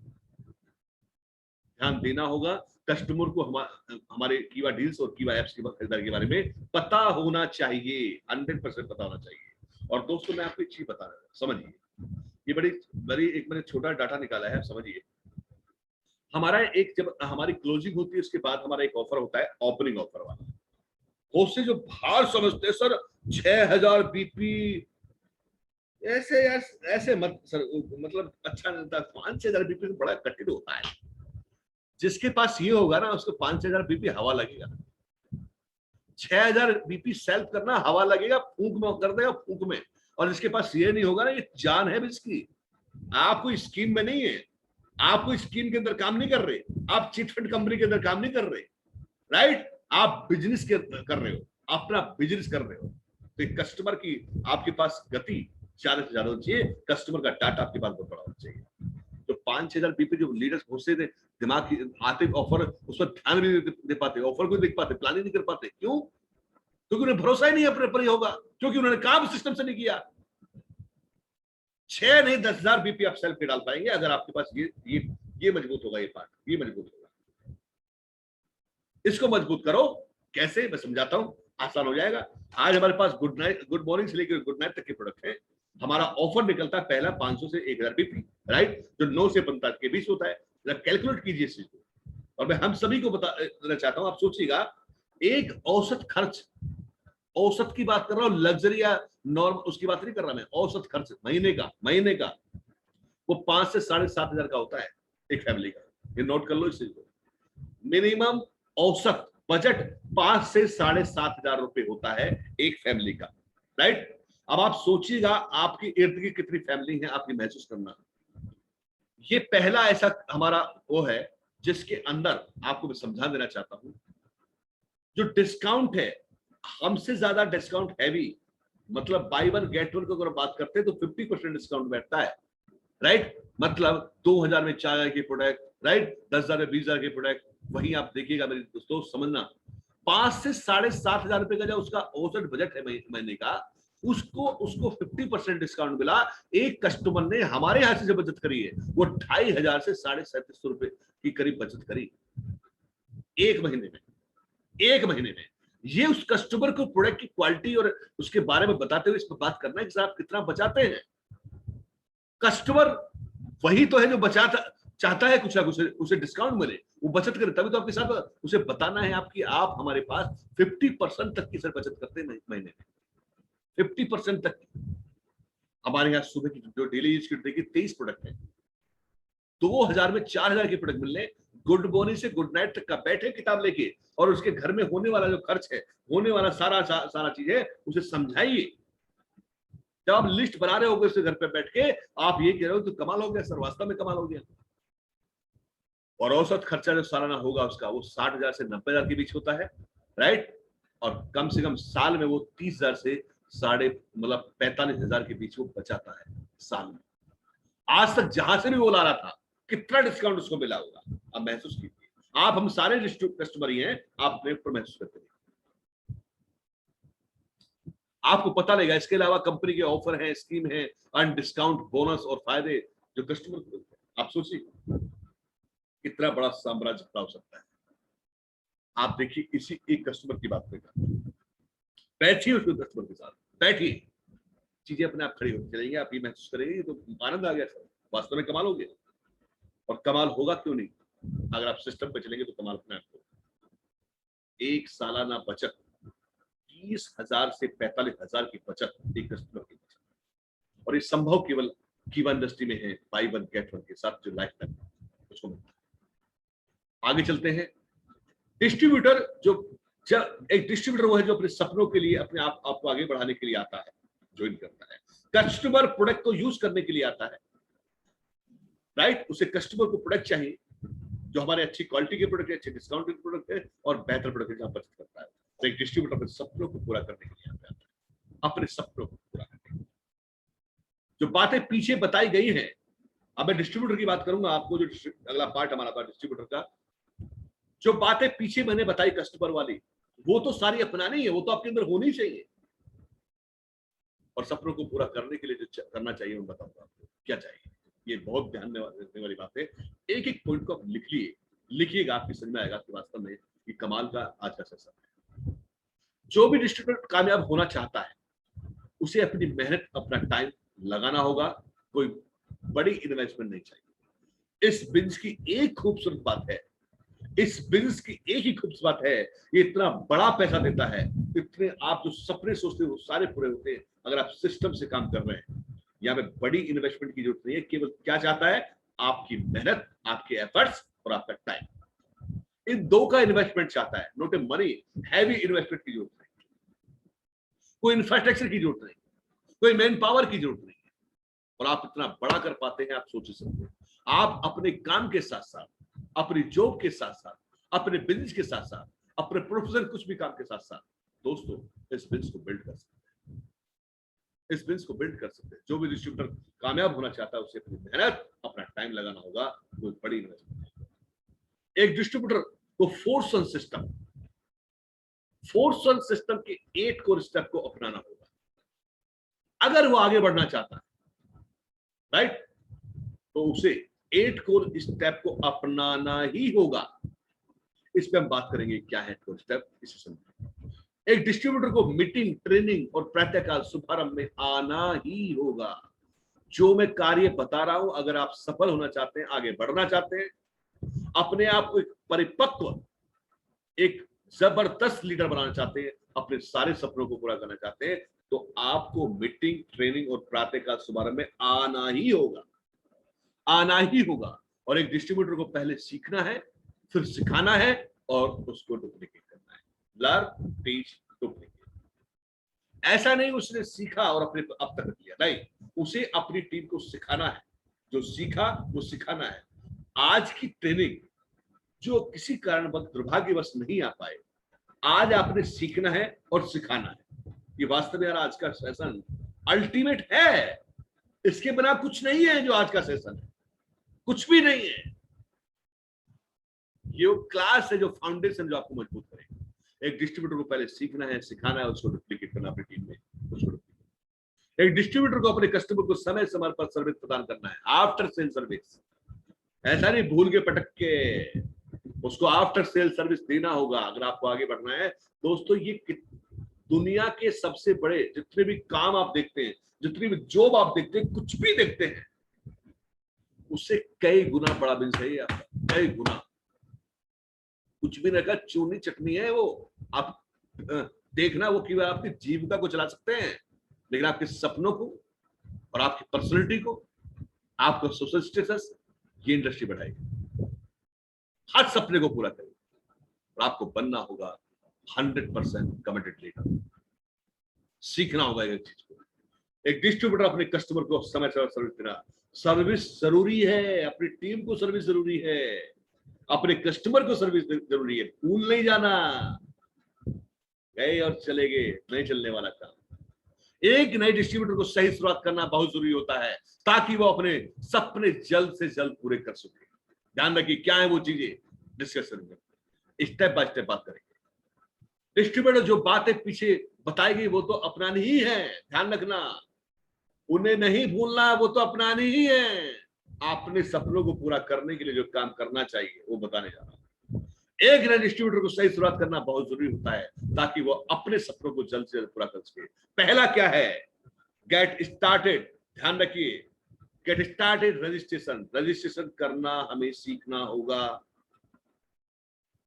ध्यान देना होगा, कस्टमर को हमारे कीवा डील्स और कीवा एप्स की खरीदारी के बारे में पता होना चाहिए, 100% पता होना चाहिए। और दोस्तों मैं आपको एक चीज बता रहा हूं, समझिए, ये बड़ी बड़ी एक मैंने छोटा डाटा निकाला है, समझिए। हमारा एक, जब हमारी क्लोजिंग होती है उसके बाद हमारा एक ऑफर होता है, ओपनिंग ऑफर वाला। बहुत से जो बाहर समझते हैं सर 6000 बीपी, ऐसे यार ऐसे मत सर, मतलब अच्छा नहीं था। 5-6 हजार बीपी तो बड़ा कठिन होता है। जिसके पास ये होगा ना उसको 5-6 हजार बीपी हवा लगेगा, 6000 बीपी सेल्फ करना हवा लगेगा, फूंक में कर देगा, फूंक में। और जिसके पास ये नहीं होगा ना, ये जान है इसकी। आप कोई स्कीम में नहीं है, आप कोई स्कीम के अंदर काम नहीं कर रहे, आप चिट फंड कंपनी के अंदर काम नहीं कर रहे, राइट, आप बिजनेस कर रहे हो, अपना बिजनेस कर रहे हो। तो कस्टमर की आपके पास गति ज्यादा से ज्यादा होनी चाहिए, कस्टमर का डाटा आपके पास बहुत बड़ा होना चाहिए। तो 5-6 हजार बीपी जो लीडर्स घुसे थे दिमाग की आते ऑफर, उस पर ध्यान भी नहीं दे पाते, ऑफर को देख पाते, प्लानिंग नहीं कर पाते, क्यों? क्योंकि उन्हें भरोसा ही नहीं अपने पर ही होगा, क्योंकि उन्होंने काम सिस्टम से नहीं किया। 6 नहीं 10,000 बीपी आप सेल्फ पे डाल पाएंगे अगर आपके पास ये मजबूत होगा, ये पार्ट ये मजबूत होगा। इसको मजबूत करो, कैसे मैं समझाता हूं। आसान हो जाएगा। आज हमारे पास गुड नाइट, गुड मॉर्निंग से लेकर गुड नाइट तक के प्रोडक्ट है। हमारा ऑफर निकलता है पहला 500 से 1000 बीपी, राइट, जो 9 से 45 के बीच होता है। जरा कैलकुलेट कीजिए इस चीज को, और मैं हम सभी को बताना चाहता हूं। आप सोचिएगा, एक औसत खर्च, औसत की बात कर रहा हूं, लग्जरी या नॉर्म उसकी बात नहीं कर रहा मैं, औसत खर्च महीने का वो 5 से 7,500 का होता है एक फैमिली का। ये नोट कर लो इस चीज को। मिनिमम औसत बजट 5 से 7,500 रुपए होता है एक फैमिली का, राइट। अब आप सोचिएगा, आपकी इर्द गिर्द कितनी फैमिली है, आपकी महसूस करना। ये पहला ऐसा हमारा वो है जिसके अंदर आपको मैं समझा देना चाहता हूं, जो डिस्काउंट है, हमसे ज्यादा डिस्काउंट है भी। मतलब बाई वन गेट वन को अगर बात करते हैं तो 50% डिस्काउंट बैठता है, राइट। मतलब 2000 में 4000 के प्रोडक्ट, राइट, 10,000 में 20,000 के प्रोडक्ट। वहीं आप देखिएगा मेरे दोस्तों, समझना, 5 से 7,500 रुपए का जो उसका औसत बजट है महीने का, उसको 50% डिस्काउंट मिला। एक कस्टमर ने हमारे यहां से जो बचत करी है वो 2,500 से 3,750 रुपए की करीब बचत करी एक महीने में। एक महीने में ये उस कस्टमर को प्रोडक्ट की क्वालिटी और उसके बारे में बताते हुए इस पर बात करना है कि आप कितना बचाते हैं। कस्टमर वही तो है जो बचाता चाहता है कुछ ना कुछ उसे डिस्काउंट मिले, वो बचत करे, तभी तो आपके साथ उसे बताना है आपकी आप हमारे पास 50% तक की सर बचत करते हैं महीने में, 50% तक। हमारे यहाँ सुबह की जो डेली यूज की 23 प्रोडक्ट है, 2000 में 4000 के प्रोडक्ट मिलने। गुड मॉर्निंग से गुड नाइट तक का बैठे किताब लेके, और उसके घर में होने वाला जो खर्च है, होने वाला सारा चीज है, उसे समझाइए। जब आप लिस्ट बना रहे होगे उसके घर पे बैठ के, आप ये कह रहे हो तो कमाल हो गया सर, वास्तव में कमाल हो गया। और औसत खर्चा जो सालाना होगा उसका वो 60,000 से 90,000 के बीच होता है, राइट। और कम से कम साल में वो 30,000 से 45,000 के बीच वो बचाता है साल में। आज तक जहां से भी वो ला रहा था, कितना डिस्काउंट उसको मिला होगा, आप महसूस कीजिए। आप हम सारे कस्टमर ही हैं, आप अपने ऊपर महसूस करते हैं, आपको पता लगेगा। इसके अलावा कंपनी के ऑफर हैं, स्कीम है, अन डिस्काउंट, बोनस और फायदे जो कस्टमर को मिलते हैं। आप सोचिए कितना बड़ा साम्राज्य खड़ा हो सकता है। आप देखिए, इसी एक कस्टमर की बात करें, बैठिए उसको कस्टमर के साथ, बैठिए, चीजें अपने आप खड़ी होती चलेंगी, आप ये महसूस करेंगे तो आनंद आ गया सर, वास्तव में कमाल हो गया। और कमाल होगा क्यों नहीं, अगर आप सिस्टम पे चलेंगे तो कमाल अपने आप होगा। एक सालाना बचत 30,000 से 45,000 की बचत एक कस्टमर की बचत, और ये संभव केवल कीवा इंडस्ट्री में है, बाई वन गेट वन के साथ जो लाइफ टाइम उसको मिलता है। आगे चलते हैं। डिस्ट्रीब्यूटर एक डिस्ट्रीब्यूटर वो है जो अपने सपनों के लिए अपने आपको आगे बढ़ाने के लिए आता है, ज्वाइन करता है। कस्टमर प्रोडक्ट को यूज करने के लिए आता है, राइट। उसे कस्टमर को प्रोडक्ट चाहिए जो हमारे अच्छी क्वालिटी के प्रोडक्ट है, अच्छे डिस्काउंट के प्रोडक्ट है और बेहतर प्रोडक्ट जहां बचत करता है। तो एक डिस्ट्रीब्यूटर अपने सपनों को पूरा करने के लिए आता है, अपने सपनों को पूरा करने के लिए। जो बातें पीछे बताई गई हैं, अब मैं डिस्ट्रीब्यूटर की बात करूंगा आपको, जो अगला पार्ट हमारा था डिस्ट्रीब्यूटर का, जो बातें पीछे मैंने बताई कस्टमर वाली, वो तो सारी अपनानी है, वो तो आपके अंदर होनी चाहिए। और सपनों को पूरा करने के लिए जो करना चाहिए मैं बताऊंगा आपको क्या चाहिए। ये बहुत ध्यान में रखने वाली बात है। एक एक पॉइंट को आप लिखिएगा, आपकी समझ में आएगा कि वास्तव में ये कमाल का आज का सेशन है। जो भी डिस्ट्रीब्यूटर कामयाब होना चाहता है उसे अपनी मेहनत, अपना टाइम लगाना होगा, कोई बड़ी इन्वेस्टमेंट नहीं चाहिए। इस बिजनेस की एक खूबसूरत बात है, इस बिजनेस की एक ही खूबसूरत बात है, ये इतना बड़ा पैसा देता है, इतने आप जो सपने सोचते हो सारे पूरे होते हैं अगर आप सिस्टम से काम कर रहे हैं। यहाँ पे बड़ी इन्वेस्टमेंट की जरूरत नहीं है, केवल क्या चाहता है, आपकी मेहनत, आपके एफर्ट्स और आपका टाइम, इन दो का इन्वेस्टमेंट चाहता है। Note a money, heavy investment की जरूरत नहीं, कोई इंफ्रास्ट्रक्चर की जरूरत नहीं, कोई मैन पावर की जरूरत नहीं है। और आप इतना बड़ा कर पाते हैं, आप सोच सकते हैं। आप अपने काम के साथ साथ, अपनी जॉब के साथ साथ, अपने बिजनेस के साथ साथ, अपने प्रोफेशनल कुछ भी काम के साथ साथ, दोस्तों इस बिजनेस को बिल्ड कर सकते हैं, इस बिजनेस को बिल्ड कर सकते हैं। जो भी डिस्ट्रीब्यूटर कामयाब होना चाहता है उसे अपनी मेहनत, अपना टाइम लगाना होगा, कोई बड़ी इन्वेस्टमेंट। एक डिस्ट्रीब्यूटर को फोर्सन सिस्टम के 8 कोर स्टेप को अपनाना होगा अगर वो आगे बढ़ना चाहता है, राइट। तो उसे 8 कोर स्टेप को अपनाना ही होगा। इस पे हम बात करेंगे क्या है 8 कोर स्टेप, इसे समझिए। एक डिस्ट्रीब्यूटर को मीटिंग, ट्रेनिंग और प्रातःकाल शुभारंभ में आना ही होगा। जो मैं कार्य बता रहा हूं, अगर आप सफल होना चाहते हैं, आगे बढ़ना चाहते हैं, अपने आप को एक परिपक्व, एक जबरदस्त लीडर बनाना चाहते हैं, अपने सारे सपनों को पूरा करना चाहते हैं, तो आपको मीटिंग, ट्रेनिंग और प्रातःकाल शुभारंभ में आना ही होगा, आना ही होगा। और एक डिस्ट्रीब्यूटर को पहले सीखना है, फिर सिखाना है और उसको डुप्लीकेट करना है। Learn, teach, duplicate. ऐसा नहीं उसने सीखा और अपने अब तक किया, नहीं, उसे अपनी टीम को सिखाना है, जो सीखा वो सिखाना है। आज की ट्रेनिंग जो किसी कारणवश दुर्भाग्यवश नहीं आ पाए, आज आपने सीखना है और सिखाना है। ये वास्तव में यार आज का सेशन अल्टीमेट है, इसके बिना कुछ नहीं है। जो आज का सेशन है कुछ भी नहीं है, ये क्लास है जो फाउंडेशन जो आपको मजबूत करेगा। एक डिस्ट्रीब्यूटर को पहले सीखना है, सिखाना है, उसको डुप्लीकेट करना अपनी टीम में, उसको डुप्लीकेट। एक डिस्ट्रीब्यूटर को अपने कस्टमर को समय समय पर सर्विस प्रदान करना है, आफ्टर सेल सर्विस। ऐसा नहीं भूल के पटक के, उसको आफ्टर सेल सर्विस देना होगा अगर आपको आगे बढ़ना है। दोस्तों, ये दुनिया के सबसे बड़े जितने भी काम आप देखते हैं, जितनी भी जॉब आप देखते हैं, कुछ भी देखते हैं, उससे कई गुना बड़ा बिजनेस है ये आपका, कई गुना। कुछ भी नहीं, चूनी चटनी है वो। आप देखना वो कि आपकी जीविका को चला सकते हैं, लेकिन आपके सपनों को और आपकी पर्सनैलिटी को, आपका सोशल स्टेटस, ये इंडस्ट्री बढ़ाएगी, हर सपने को पूरा करेगी। और आपको बनना होगा 100% कमिटेड लीडर। सीखना होगा एक चीज को। एक डिस्ट्रीब्यूटर अपने कस्टमर को समय समय सर्विस देना, सर्विस जरूरी है, अपनी टीम को सर्विस जरूरी है, अपने कस्टमर को सर्विस जरूरी है। भूल नहीं जाना, गए और चले गए, नहीं चलने वाला काम। एक नए डिस्ट्रीब्यूटर को सही शुरुआत करना बहुत जरूरी होता है, ताकि वो अपने सपने जल्द से जल्द पूरे कर सके। ध्यान रखिए क्या है वो चीजें, डिस्कशन में स्टेप बाय स्टेप बात करेंगे। डिस्ट्रीब्यूटर जो बातें पीछे बताएगी वो तो अपनानी ही है, ध्यान रखना, उन्हें नहीं भूलना, वो तो अपनानी ही है। अपने सपनों को पूरा करने के लिए जो काम करना चाहिए वो बताने जा रहा हूं। एक नए डिस्ट्रीब्यूटर को सही शुरुआत करना बहुत जरूरी होता है, ताकि वो अपने सपनों को जल्द से जल्द पूरा कर सके। पहला क्या है? Get started. ध्यान रखिए, गेट स्टार्टेड रजिस्ट्रेशन। रजिस्ट्रेशन करना हमें सीखना होगा।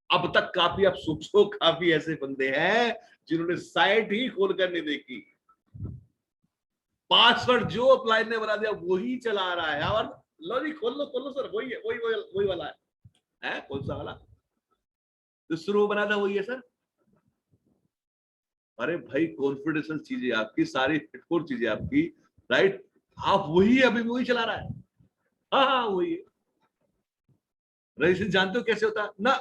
अब तक काफी, आप सोचो, काफी ऐसे बंदे हैं जिन्होंने साइट ही खोलकर नहीं देखी, पासवर्ड जो अप्लाई ने बना दिया वही चला रहा है। और लो जी, खोल लो सर, वही है, वही वाला है, कौन सा वाला जो शुरू बना था वही है सर। अरे भाई, कॉन्फिडेंशियल चीजें आपकी, सारी फिटकोर चीजें आपकी, राइट, आप वही अभी वही चला रहा है। हाँ वही है। रजिस्ट्रेशन जानते हो कैसे होता है ना?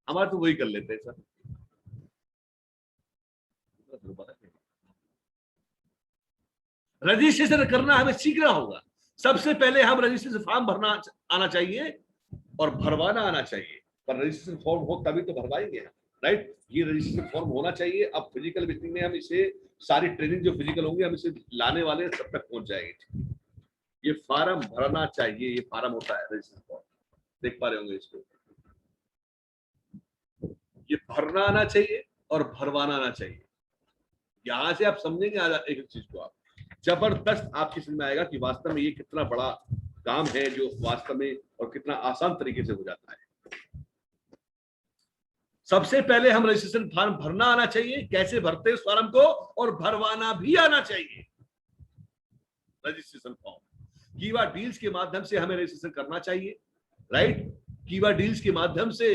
हमारे तो वही कर लेते हैं सर। रजिस्ट्रेशन करना हमें सीखना होगा। सबसे पहले हम रजिस्ट्रेशन फॉर्म भरना आना चाहिए और भरवाना आना चाहिए। पर रजिस्ट्रेशन फॉर्म हो तभी तो भरवाएंगे, राइट। ये रजिस्ट्रेशन फॉर्म होना चाहिए। अब फिजिकल मीटिंग में हम इसे, सारी ट्रेनिंग जो फिजिकल होंगे हम इसे लाने वाले सब तक पहुंच जाएंगे। ये फार्म भरना चाहिए, ये फार्म होता है रजिस्ट्रेशन फॉर्म, देख पा रहे होंगे इसको। ये भरना आना चाहिए और भरवाना आना चाहिए। यहां से आप समझेंगे एक चीज को, आप जबरदस्त आपकी समझ में आएगा कि वास्तव में ये कितना बड़ा काम है जो वास्तव में और कितना आसान तरीके से हो जाता है। सबसे पहले हम रजिस्ट्रेशन फॉर्म भरना आना चाहिए, कैसे भरते हैं उस फॉर्म को, और भरवाना भी आना चाहिए। रजिस्ट्रेशन फॉर्म कीवा डील्स के माध्यम से हमें रजिस्ट्रेशन करना चाहिए, राइट। कीवा डील्स के माध्यम से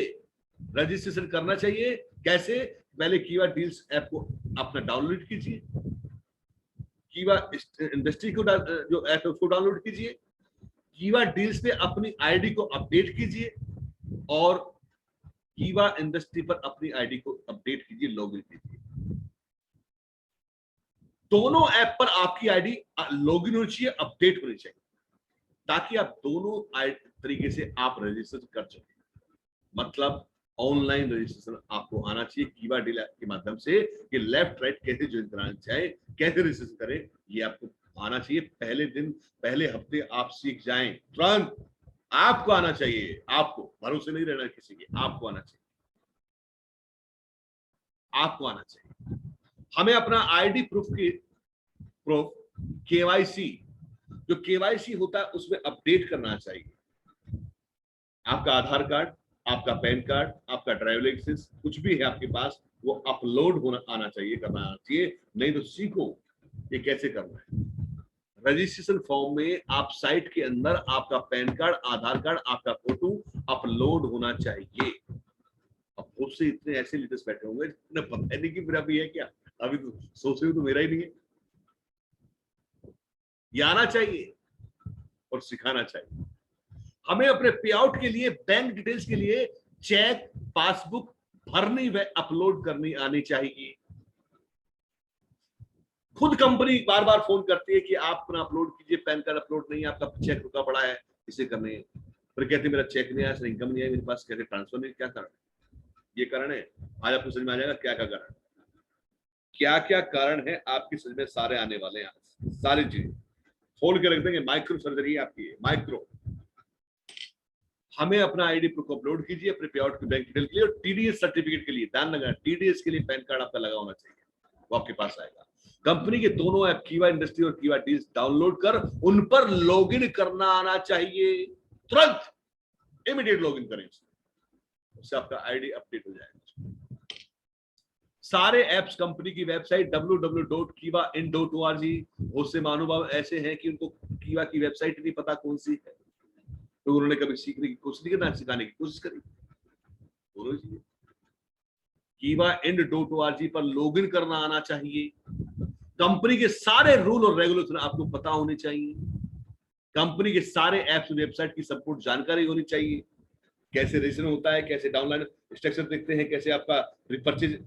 रजिस्ट्रेशन करना चाहिए। कैसे? पहले कीवा डील्स ऐप को अपना डाउनलोड कीजिए, कीवा इंडस्ट्री को जो ऐप है उसको डाउनलोड कीजिए, कीवा डील्स पे अपनी आईडी को अपडेट कीजिए और कीवा इंडस्ट्री पर अपनी आईडी को अपडेट कीजिए, लॉगिन कीजिए। दोनों ऐप पर आपकी आईडी लॉगिन होनी चाहिए, अपडेट होनी चाहिए, ताकि आप दोनों तरीके से आप रजिस्टर कर सकें। मतलब ऑनलाइन रजिस्ट्रेशन आपको आना चाहिए कीवा डील ऐप के माध्यम से, कि लेफ्ट राइट कैसे ज्वाइन कराना चाहिए, कैसे रजिस्ट्रेशन करें, ये आपको आना चाहिए। पहले दिन, पहले हफ्ते आप सीख जाएं, तुरंत आपको आना चाहिए। आपको भरोसे नहीं रहना किसी के, आपको आना चाहिए। आपको आना चाहिए। हमें अपना आईडी प्रूफ केवाईसी, जो केवाईसी होता है उसमें अपडेट करना चाहिए। आपका आधार कार्ड, आपका पैन कार्ड, आपका ड्राइविंग लाइसेंस, कुछ भी है आपके पास, वो अपलोड होना आना चाहिए, करना आना चाहिए। नहीं तो सीखो ये कैसे करना है। रजिस्ट्रेशन फॉर्म में आप साइट के अंदर आपका पैन कार्ड, आधार कार्ड, आपका फोटो अपलोड होना चाहिए। अब बहुत से इतने ऐसे लीडर्स बैठे होंगे जिन्हें पता नहीं कि मेरा भी है क्या, अभी तो सोच रहे हो तो मेरा ही नहीं है। ये आना चाहिए और सिखाना चाहिए। हमें अपने पे आउट के लिए, बैंक डिटेल्स के लिए चेक, पासबुक भरनी व अपलोड करनी आनी चाहिए। खुद कंपनी बार बार फोन करती है कि आप अपना अपलोड कीजिए, पैन कार्ड अपलोड नहीं है, आपका चेक रुका पड़ा है, इसे करने। फिर कहते मेरा चेक नहीं आया सर, इनकम नहीं आई मेरे पास, कहते ट्रांसफर नहीं। क्या कारण? ये कारण है। आज आपको समझ में आ जाएगा क्या क्या कारण, क्या क्या कारण है आपकी समझ में सारे आने वाले हैं। सारी चीजें खोल के रख देंगे। माइक्रो सर्जरी आपकी है, माइक्रो। हमें अपना आईडी प्रूफ अपलोड कीजिए अपने पे आउट के बैंक डिटेल के लिए, और टीडीएस सर्टिफिकेट के लिए ध्यान लगा, टीडीएस के लिए पैन कार्ड आपका लगा होना चाहिए, वो आपके पास आएगा। कंपनी के दोनों ऐप कीवा इंडस्ट्री और कीवा डील्स डाउनलोड कर उन पर लॉगिन करना आना चाहिए। तुरंत इमीडिएट लॉगिन करें, उससे आपका आईडी अपडेट हो जाएगा। सारे एप्स कंपनी की वेबसाइट www.kivain.org। बहुत से महानुभाव ऐसे हैं कि उनको कीवा की वेबसाइट नहीं पता कौन सी है, तो उन्होंने कभी सीखने की कोशिश नहीं करना, सिखाने की कोशिश करी। दोनों चीजें kivain.org पर लॉगिन करना आना चाहिए। कंपनी के सारे रूल और रेगुलेशन आपको पता होने चाहिए। कंपनी के सारे एप्स वेबसाइट की संपूर्ण जानकारी होनी चाहिए। कैसे रजिस्ट्रेशन होता है, कैसे डाउनलाइन स्ट्रक्चर देखते हैं, कैसे आपका रिपर्चेज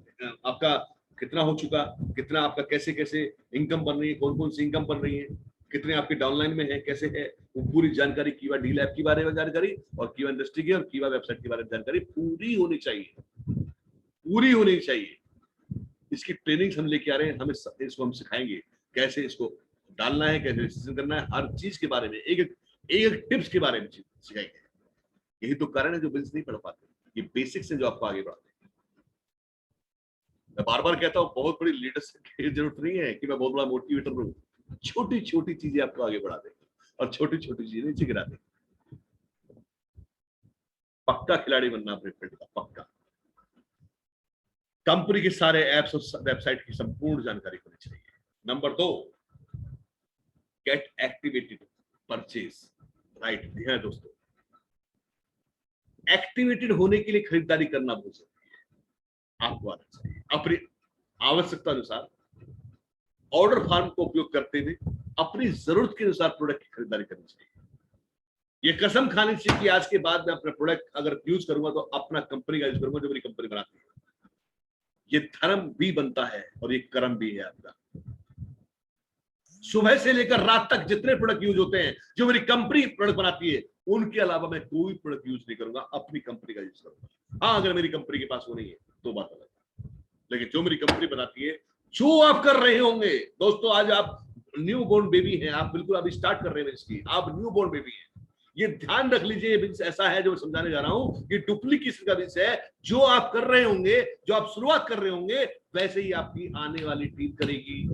आपका कितना हो चुका, कितना आपका कैसे कैसे इनकम बन रही है, कौन कौन सी इनकम बन रही है, कितने आपके डाउनलाइन में है, कैसे है, वो पूरी जानकारी कीवा डील ऐप के बारे में जानकारी, और कीवा इंडस्ट्री की और कीवा वेबसाइट के बारे में जानकारी पूरी होनी चाहिए, पूरी होनी चाहिए। इसकी ट्रेनिंग हम लेके आ रहे हैं, हमें इसको हम सिखाएंगे कैसे इसको डालना है, कैसे रजिस्ट्रेशन करना है, हर चीज के बारे में एक एक टिप्स के बारे में सिखाएंगे। यही तो कारण है जो बिजनेस नहीं पढ़ पाते, ये बेसिक्स है जो आपको आगे बढ़ाते हैं। मैं बार बार कहता हूँ बहुत बड़ी लीडरशिप की जरूरत नहीं है कि मैं बहुत बड़ा मोटिवेटर हूँ। छोटी छोटी चीजें आपको आगे बढ़ा देंगे और छोटी छोटी चीजें नीचे गिरा देंगे। पक्का खिलाड़ी बनना अपने फील्ड का, पक्का। कंपनी के सारे एप्स और वेबसाइट की संपूर्ण जानकारी होनी चाहिए। Number 2, gate activated purchase right है दोस्तों। एक्टिवेटेड होने के लिए खरीदारी करना बहुत जरूरी है। आपको आना चाहिए अपनी आवश्यकता अनुसार ऑर्डर फॉर्म को उपयोग करते हुए अपनी जरूरत के अनुसार प्रोडक्ट की खरीदारी करनी चाहिए। ये कसम खानी चाहिए कि आज के बाद मैं अपना प्रोडक्ट अगर यूज करूंगा तो अपना कंपनी का यूज करूंगा जो मेरी कंपनी बनाती है। ये धर्म भी बनता है और ये कर्म भी है आपका। सुबह से लेकर रात तक जितने प्रोडक्ट यूज होते हैं जो मेरी कंपनी प्रोडक्ट बनाती है, उनके अलावा मैं कोई प्रोडक्ट यूज नहीं करूंगा, अपनी कंपनी का यूज करूंगा। हाँ, अगर मेरी कंपनी के पास वो नहीं है तो बात अलग है, लेकिन जो मेरी कंपनी बनाती है, जो आप कर रहे होंगे दोस्तों, आज आप न्यू बोर्न बेबी हैं, आप बिल्कुल अभी स्टार्ट कर रहे हैं इसकी, आप न्यू बोर्न बेबी हैं। ये ध्यान रख लीजिए, बिजनेस ऐसा है जो मैं समझाने जा रहा हूं कि डुप्लीकेशन का बिजनेस है। जो आप कर रहे होंगे, जो आप शुरुआत कर रहे होंगे, वैसे ही आपकी आने वाली टीम करेगी।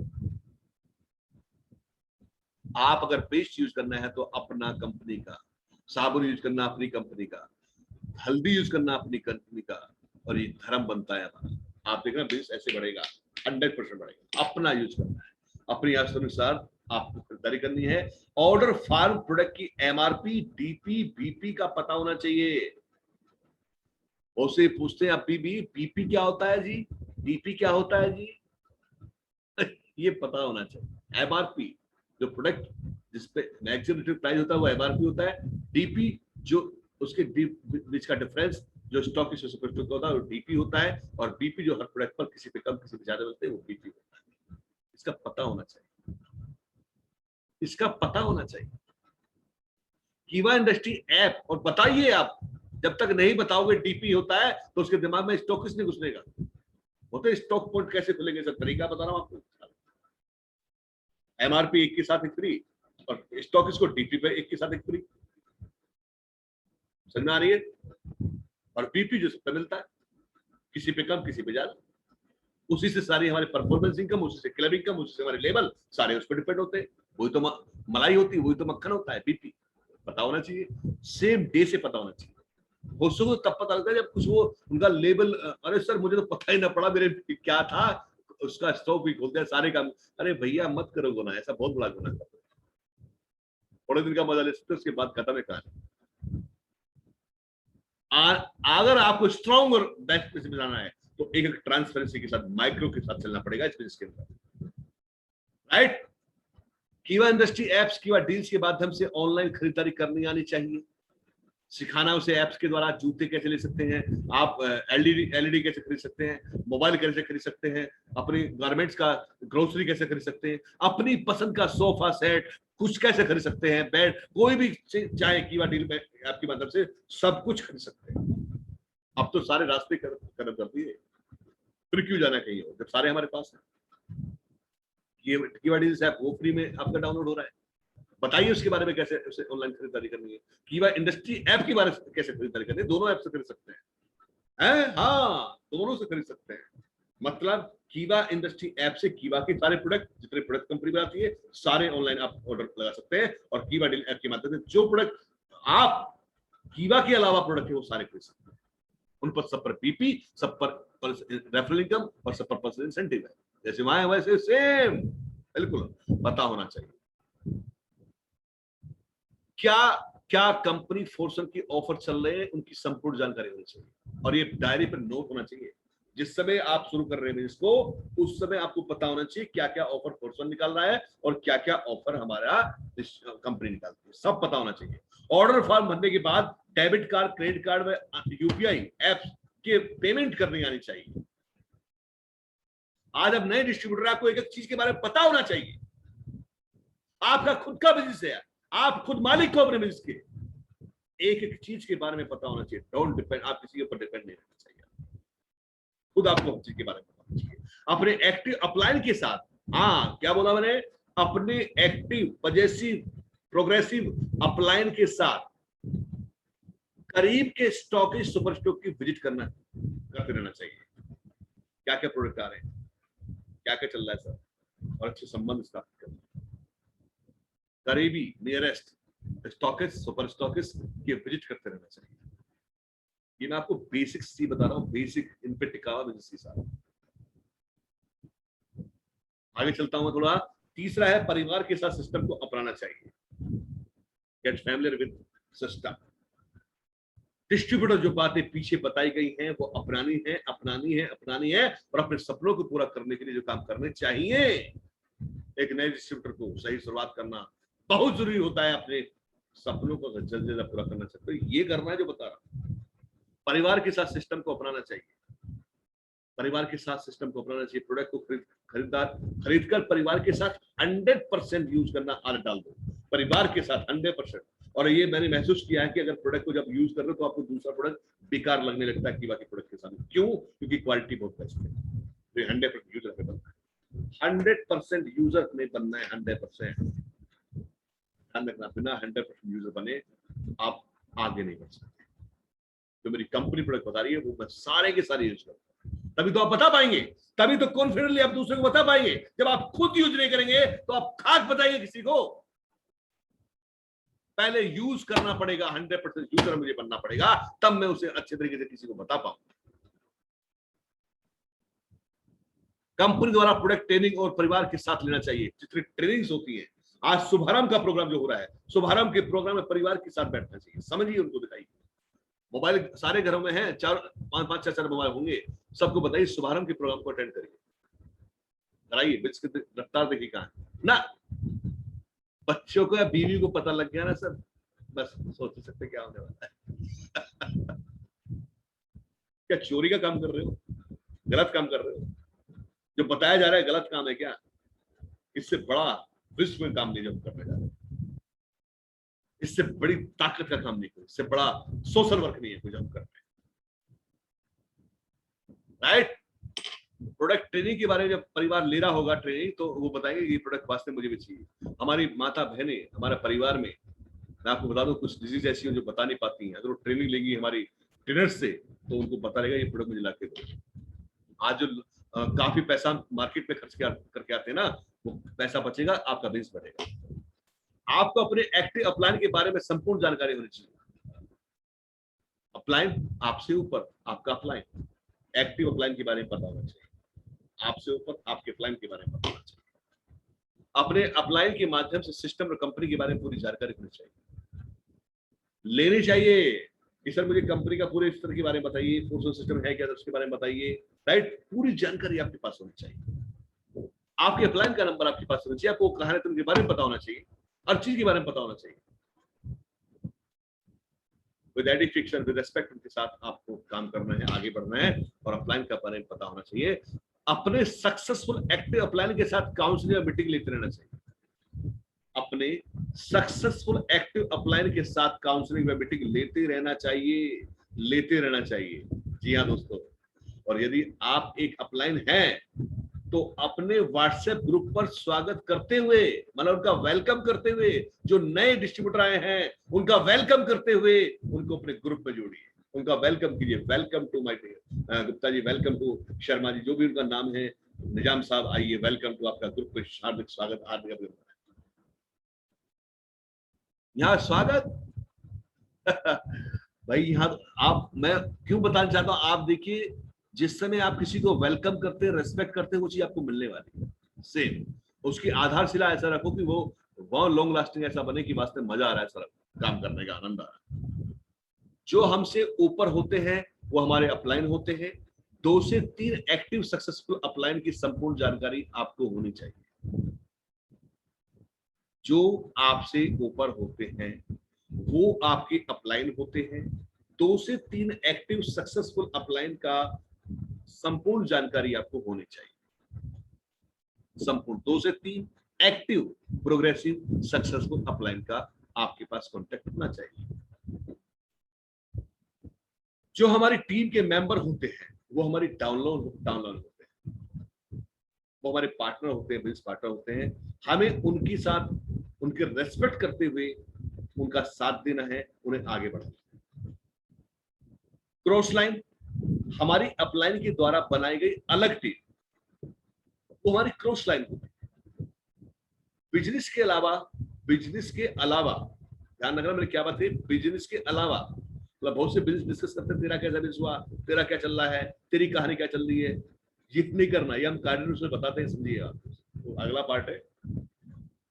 आप अगर पेस्ट यूज करना है तो अपना कंपनी का, साबुन यूज करना अपनी कंपनी का, हल्दी यूज करना अपनी कंपनी का, और ये धर्म बनता है हमारा। आप देखना बिजनेस ऐसे बढ़ेगा, 100% बढ़ेगा। अपना यूज करना है, अपनी आवश्यकता अनुसार आपको खरीदारी करनी है। ऑर्डर फॉर्म प्रोडक्ट की एमआरपी, डीपी, बीपी का पता होना चाहिए। उसे पूछते हैं आप बीपी क्या होता है जी, डीपी क्या होता है जी, ये पता होना चाहिए। एमआरपी जो प्रोडक्ट जिसपे मैक्सिमम प्राइस होता है वो एमआरपी होता है। डीपी जो उसके बीच का डिफरेंस जो स्टॉक की होता है वो डीपी होता है, और बीपी जो हर प्रोडक्ट पर किसी पे कम किसी पे ज्यादा मिलते हैं वो बीपी होता है। इसका पता होना चाहिए, इसका पता होना चाहिए। कीवा इंडस्ट्री ऐप, और बताइए आप जब तक नहीं बताओगे डीपी होता है तो उसके दिमाग में स्टॉकिस्ट नहीं घुसनेगा। होते स्टॉक पॉइंट कैसे खुलेंगे, सब तरीका बता रहा हूं आपको। एमआरपी एक के साथ एक फ्री, और स्टॉक इसको डीपी पे एक के साथ एक फ्री, समझ आ रही है। और बीपी जो सब पे मिलता है, किसी पे कम किसी पे ज्यादा। उसी से सारी हमारी परफॉर्मेंस इनकम, उसी से क्लब इनकम, उसी से हमारे लेवल सारे उस पर डिपेंड होते हैं। वही तो मलाई होती है, वही तो मक्खन होता है। बीपी पता होना चाहिए, सेम डे से पता होना चाहिए। होशों को तब पता लगता है जब कुछ वो उनका लेवल, अरे सर मुझे तो पता ही ना पड़ा मेरे क्या था, उसका स्टॉक भी खोलते हैं सारे काम। अरे भैया मत करो गुना, ऐसा बहुत बड़ा गुना है। थोड़े दिन का मजा ले सकते, उसके बाद खत्म है कहानी। अगर आपको स्ट्रॉन्ग और बेस्ट पे जाना है तो एक ट्रांसपेरेंसी के साथ, माइक्रो के साथ चलना पड़ेगा इस बिजनेस के अंदर, राइट। कीवा इंडस्ट्री एप्स, कीवा डील्स के माध्यम से ऑनलाइन खरीदारी करनी आनी चाहिए। सिखाना उसे एप्स के द्वारा, जूते कैसे ले सकते हैं आप, एलईडी कैसे खरीद सकते हैं, मोबाइल कैसे खरीद सकते हैं, अपनी गारमेंट्स का ग्रोसरी कैसे खरीद सकते हैं, अपनी पसंद का सोफा सेट कुछ कैसे खरीद सकते हैं, बेड, कोई भी चाहे कीवा डील में ऐप की मदद से सब कुछ खरीद सकते हैं। अब तो सारे रास्ते कर दिए, फिर क्यों जाना कहीं और जब सारे हमारे पास है। कीवा डील्स ऐप वो फ्री में आपका डाउनलोड हो रहा है। बताइए उसके बारे में, कैसे उसे ऑनलाइन खरीदारी करनी है। कीवा इंडस्ट्री ऐप के बारे में कैसे खरीदारी करनी है, दोनों ऐप से खरीद सकते हैं, हाँ दोनों से खरीद सकते हैं। मतलब कीवा इंडस्ट्री ऐप से कीवा के सारे प्रोडक्ट, जितने प्रोडक्ट कंपनी बनाती है सारे ऑनलाइन आप ऑर्डर लगा सकते हैं, और कीवा डील ऐप के माध्यम से जो प्रोडक्ट आप कीवा के अलावा प्रोडक्ट है वो सारे खरीद सकते हैं। उन पर सब पर पीपी, सब पर रेफरल इनकम और सब पर पर्सनल इंसेंटिव है। जैसे वहां है वैसे सेम, बिल्कुल पता होना चाहिए। क्या क्या कंपनी फोर्सन की ऑफर चल रहे हैं उनकी संपूर्ण जानकारी होनी चाहिए, और ये डायरी पर नोट होना चाहिए। जिस समय आप शुरू कर रहे हैं इसको, उस समय आपको पता होना चाहिए क्या क्या ऑफर फोर्सन निकाल रहा है और क्या क्या ऑफर हमारा कंपनी निकालती है, सब पता होना चाहिए। ऑर्डर फॉर्म भरने के बाद डेबिट कार्ड, क्रेडिट कार्ड में यूपीआई एप्स के पेमेंट करनी आनी चाहिए। आज अब नए डिस्ट्रीब्यूटर, आपको एक एक चीज के बारे में पता होना चाहिए। आपका खुद का बिजनेस है, आप खुद मालिक को अपने बिजनेस के, एक एक चीज के बारे में पता होना चाहिए। डोंट डिपेंड, आप किसी के ऊपर डिपेंड नहीं रहना चाहिए, खुद आपको हर चीज के बारे में पता होना चाहिए। अपने एक्टिव अपलाइन के साथ, हाँ क्या बोला मैंने, अपने एक्टिव पॉजिटिव प्रोग्रेसिव अपलाइन के साथ करीब के स्टॉकेज सुपर स्टॉक की विजिट करते रहना चाहिए। क्या क्या प्रोडक्ट आ रहे हैं, क्या क्या चल रहा है सर, और अच्छे संबंध स्थापित करना। करीबी नियरेस्ट स्टॉकेज, सुपर स्टॉकेज की विजिट करते रहना चाहिए। ये मैं आपको बेसिक सी बता रहा हूँ, बेसिक इन पे टिका हुआ बिजनेस के साथ। आगे चलता हूं थोड़ा। तीसरा है परिवार के साथ सिस्टम को अपनाना चाहिए। Get familiar with system. Distributor जो बातें पीछे बताई गई हैं वो अपनानी है, अपनानी है, अपनानी है, और अपने सपनों को पूरा करने के लिए जो काम करने चाहिए। एक नए डिस्ट्रीब्यूटर को सही शुरुआत करना बहुत जरूरी होता है। अपने सपनों को जल्द से जल्द पूरा करना चाहिए, तो ये करना है जो बता रहा हूं। परिवार के साथ सिस्टम को अपनाना चाहिए, परिवार के साथ सिस्टम को अपनाना चाहिए। प्रोडक्ट को खरीदकर परिवार के साथ 100% यूज करना आदत डाल दो, परिवार के साथ 100%। और ये मैंने महसूस किया है कि अगर प्रोडक्ट को जब यूज कर रहे हो तो आपको दूसरा प्रोडक्ट बेकार लगने लगता है कि बाकी प्रोडक्ट के साथ। क्यों? क्योंकि क्वालिटी बहुत बेस्ट है। तो 100% यूजर पे बनना है, 100% यूजर में बनना है, 100%। ध्यान रखना, बिना 100% यूजर बने आप आगे नहीं बढ़ सकते। जो मेरी कंपनी प्रोडक्ट बता रही है वो मैं सारे के सारे यूज करूंगा, तभी तो आप बता पाएंगे, तभी तो कॉन्फिडेंटली आप दूसरे को बता पाएंगे। जब आप खुद यूज नहीं करेंगे तो आप खाक बताएंगे किसी को। पहले यूज करना पड़ेगा, 100% यूजर मुझे बनना पड़ेगा, तब मैं उसे अच्छे तरीके से किसी को बता पाऊंगा। कंपनी द्वारा प्रोडक्ट ट्रेनिंग और परिवार के साथ लेना चाहिए। जितनी ट्रेनिंग्स होती है, आज शुभारंभ का प्रोग्राम जो हो रहा है, शुभारंभ के प्रोग्राम में परिवार के साथ बैठना चाहिए, समझिए, उनको बताइए। मोबाइल सारे घरों में है, 4-5 6 मोबाइल होंगे, सबको बताइए शुभारंभ के प्रोग्राम को अटेंड करिए, कराइए। बिट्स की रफ्तार देखिए कहां ना। बच्चों को या बीवी को पता लग गया ना सर, बस सोच ही सकते क्या होने वाला है। क्या चोरी का काम कर रहे हो, गलत काम कर रहे हो, जो बताया जा रहा है गलत काम है क्या? इससे बड़ा विश्व में काम नहीं जो हम करने जा रहे हैं, इससे बड़ी ताकत का काम नहीं, इससे बड़ा सोशल वर्क नहीं है कुछ हम कर रहे हैं, राइट। प्रोडक्ट ट्रेनिंग के बारे में जब परिवार ले रहा होगा ट्रेनिंग, तो वो बताएंगे ये प्रोडक्ट वास्तव में मुझे भी चाहिए। हमारी माता बहनें, हमारे परिवार में, मैं आपको बता दूं कुछ डिजीज ऐसी हैं जो बता नहीं पाती हैं, अगर वो ट्रेनिंग लेंगी हमारी ट्रेनर से तो उनको पता रहेगा ये प्रोडक्ट मुझे लाके दो। आज जो काफी पैसा मार्केट में खर्च करके आते हैं ना, वो पैसा बचेगा, आपका बिजनेस बढ़ेगा। आपको अपने एक्टिव अपलाइन के बारे में संपूर्ण जानकारी होनी चाहिए। अपलाइन आपसे ऊपर आपका अपलाइन, एक्टिव अपलाइन के बारे में पता होना चाहिए, आपसे ऊपर आपके अपलाइन के बारे में पता होना चाहिए। अपने अपलाइन के माध्यम से सिस्टम और कंपनी के बारे में पूरी जानकारी होनी चाहिए, लेनी चाहिए कि सर मुझे कंपनी का पूरे स्तर के बारे में बताइए, फोर्स सिस्टम है क्या उसके बारे में बताइए, राइट। पूरी जानकारी आपके पास होनी चाहिए। आपके अपलाइन का नंबर आपके पास होना चाहिए, आपको कहानी के बारे में पता होना चाहिए, हर चीज के बारे में पता होना चाहिए। विद एडिफिक्शन, विद रेस्पेक्ट उनके साथ आपको काम करना है, आगे बढ़ना है, और अपलाइन का बारे में पता होना चाहिए। अपने सक्सेसफुल एक्टिव अपलाइन के साथ काउंसलिंग मीटिंग लेते रहना चाहिए। अपने सक्सेसफुल एक्टिव अपलाइन के साथ काउंसलिंग में मीटिंग लेते रहना चाहिए, लेते रहना चाहिए। जी हाँ दोस्तों, और यदि आप एक अपलाइन हैं तो अपने व्हाट्सएप ग्रुप पर स्वागत करते हुए, मतलब उनका वेलकम करते हुए, जो नए डिस्ट्रीब्यूटर आए हैं उनका वेलकम करते हुए उनको अपने ग्रुप में जोड़िए, उनका वेलकम कीजिए। Welcome to my dear Gupta ji, welcome to Sharma ji, जो भी उनका नाम है, निजाम साहब आइए, वेलकम टू आपका ग्रुप में हार्दिक स्वागत, हार्दिक अभिनंदन। यहाँ स्वागत भाई, यहाँ आप, मैं क्यों बताना चाहता हूँ, आप देखिए जिस समय आप किसी को वेलकम करते हैं, रेस्पेक्ट करते हैं, वो चीज आपको मिलने वाली है सेम। उसकी आधारशिला ऐसा रखो कि वो लॉन्ग लास्टिंग ऐसा बने कि वास्तव में मजा आ रहा है, सर काम करने का आनंद आ रहा है। जो हमसे ऊपर होते हैं वो हमारे अपलाइन होते हैं। 2 से 3 एक्टिव सक्सेसफुल अपलाइन की संपूर्ण जानकारी आपको होनी चाहिए। जो आपसे ऊपर होते हैं वो आपके अपलाइन होते हैं। 2 से 3 एक्टिव सक्सेसफुल अपलाइन का संपूर्ण जानकारी आपको होनी चाहिए। संपूर्ण 2 से 3 एक्टिव प्रोग्रेसिव सक्सेसफुल अपलाइन का आपके पास कॉन्टेक्ट होना चाहिए। जो हमारी टीम के मेंबर होते हैं वो हमारी डाउनलोड होते हैं, वो हमारे पार्टनर होते हैं, बिजनेस पार्टनर होते हैं। हमें उनके साथ, उनके रेस्पेक्ट करते हुए उनका साथ देना है, उन्हें आगे बढ़ाना है। क्रॉस लाइन हमारी अपलाइन के द्वारा बनाई गई अलग टीम, वो हमारी क्रॉस लाइन होती है। बिजनेस के अलावा, ध्यान रखना मेरी क्या बात है, बिजनेस के अलावा, मतलब बहुत से बिजनेस डिस्कस करते हैं, तेरा कैसा बिजनेस हुआ, तेरा क्या चल रहा है, तेरी कहानी क्या चल रही है, ये नहीं करना, ये हम कार्डिनल्स में बताते हैं, समझिएगा। तो अगला पार्ट है,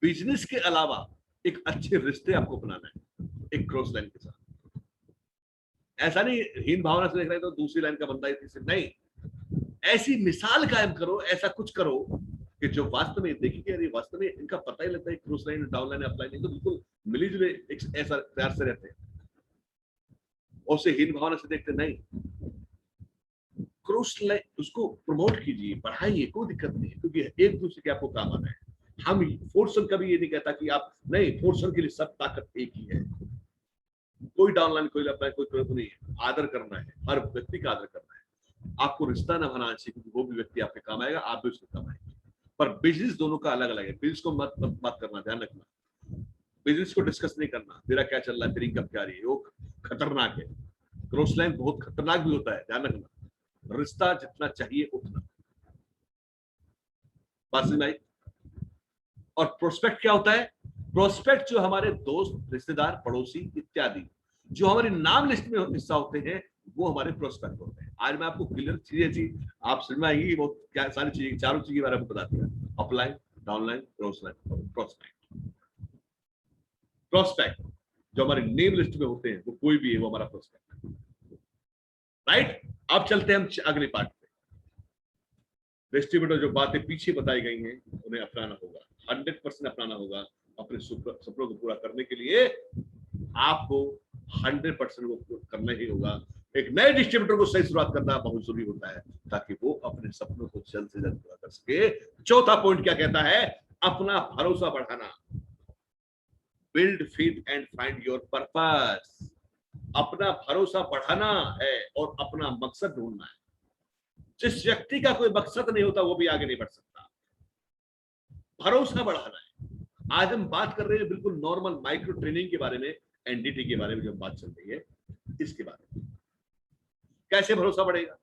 बिजनेस के अलावा एक अच्छे रिश्ते आपको बनाना है एक क्रॉस लाइन के साथ। ऐसा नहीं हीन भावना से देख रहे तो दूसरी लाइन का बंदा इसी नहीं, ऐसी मिसाल कायम करो, ऐसा कुछ करो कि जो वास्तव में देखिए, अरे वास्तव में इनका पता ही लगता है cross line, down line, up line तो बिल्कुल मिली जुले एक ऐसा प्यार से रहते हैं, और उसे हीन भावना से देखते नहीं। क्रॉस लाइन उसको प्रमोट कीजिए, बढ़ाइए, कोई दिक्कत नहीं है, क्योंकि एक दूसरे के आपको काम आना है। हम फोर्सन कभी ये नहीं कहता कि आप नहीं, फोर्सन के लिए सब ताकत एक ही है, कोई डाउनलाइन कोई अपना कोई प्रयत्न नहीं है। आदर करना है, हर व्यक्ति का आदर करना है। आपको रिश्ता न बनाना चाहिए, क्योंकि वो भी व्यक्ति आपके काम आएगा, आप भी उसके काम आएंगे। पर बिजनेस दोनों का अलग अलग है, बिजनेस को मत करना, ध्यान रखना। बिजनेस को डिस्कस नहीं करना, तेरा क्या चल रहा है, तेरी कब क्या रही है, वो खतरनाक है। क्रॉस लाइन बहुत खतरनाक भी होता है, ध्यान रखना। रिश्ता जितना चाहिए उतना। भाई, और प्रोस्पेक्ट क्या होता है? प्रोस्पेक्ट जो हमारे दोस्त, रिश्तेदार, पड़ोसी इत्यादि जो हमारे नाम लिस्ट में हिस्सा होते हैं, वो हमारे प्रोस्पेक्ट होते हैं। आज मैं आपको क्लियर चीजें आप समझ में आएगी, वो क्या सारी चीजें, चारों चीजें के बारे में बता दिया। Upline, downline, cross line, prospect. Prospect जो हमारे नेम लिस्ट में होते हैं, वो कोई भी है, वो हमारा प्रोस्पेक्ट है, राइट। अब चलते हैं हम अगले पार्ट पे। डिस्ट्रीब्यूटर जो बातें पीछे बताई गई हैं उन्हें अपनाना होगा, 100% अपनाना होगा। अपने सपनों को पूरा करने के लिए आपको 100% वो करना ही होगा। एक नए डिस्ट्रीब्यूटर को सही शुरुआत करना बहुत जरूरी होता है, ताकि वो अपने सपनों को जल्द से जल्द पूरा कर सके। चौथा पॉइंट क्या कहता है? अपना भरोसा बढ़ाना। Build faith and find your purpose. अपना भरोसा बढ़ाना है और अपना मकसद ढूंढना है। जिस व्यक्ति का कोई मकसद नहीं होता वो भी आगे नहीं बढ़ सकता। भरोसा बढ़ाना है। आज हम बात कर रहे हैं बिल्कुल नॉर्मल माइक्रो ट्रेनिंग के बारे में, एनडीटी के बारे में जो बात चल रही है, इसके बारे में कैसे भरोसा बढ़ेगा।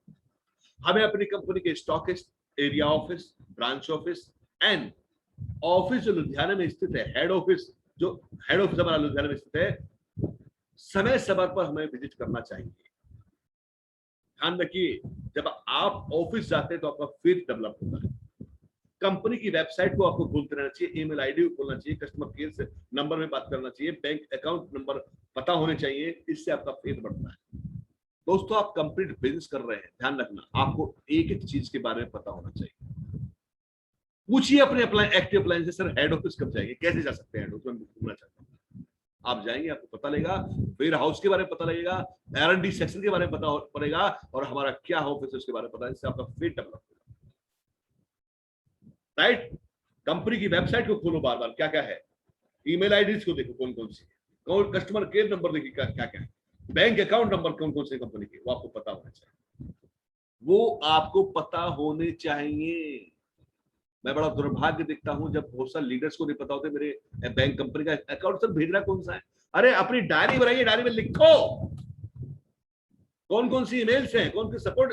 हमें अपनी कंपनी के stockist, area office, branch office and office जो लुधियाना में स्थित है, हेड ऑफिस हमारा लुधियाना में स्थित है, समय समय पर हमें विजिट करना चाहिए। ध्यान रखिए, जब आप ऑफिस जाते हैं तो आपका फेथ डेवलप होता है। कंपनी की वेबसाइट को आपको खोलते रहना चाहिए, ईमेल आईडी को खोलना चाहिए, कस्टमर केयर से नंबर में बात करना चाहिए, बैंक अकाउंट नंबर पता होने चाहिए, इससे आपका फेथ बढ़ता है। दोस्तों, आप कंप्लीट बिजनेस कर रहे हैं, ध्यान रखना आपको एक एक चीज के बारे में पता होना चाहिए। पूछिए अपने एक्टिव अप्लायंस से, सर हेड ऑफिस कब जाएंगे, कैसे जा सकते हैं हेड ऑफिस में, घूमना चाहता हूं। आप जाएंगे, आपको पता लगेगा, वेयर हाउस के बारे में पता लगेगा, R&D सेक्शन के बारे में पता पड़ेगा, और हमारा क्या ऑफिस है उसके बारे में पता है, इससे आपका फेथ डेवलप होगा। राइट? कंपनी की वेबसाइट को खोलो बार बार, क्या क्या है, ईमेल आईडीज को देखो कौन कौन सी है, कौन कस्टमर केयर नंबर देखिए क्या क्या है, बैंक अकाउंट नंबर कौन कौन से कंपनी के, वो आपको पता होना चाहिए, वो आपको पता होने चाहिए। मैं बड़ा दुर्भाग्य देखता हूं जब बहुत सारे लीडर्स को नहीं पता होते मेरे बैंक कंपनी का अकाउंट सर भेजना कौन सा है। अरे अपनी डायरी बनाइए, डायरी में लिखो कौन कौन सी ईमेल्स हैं, कौन सी सपोर्ट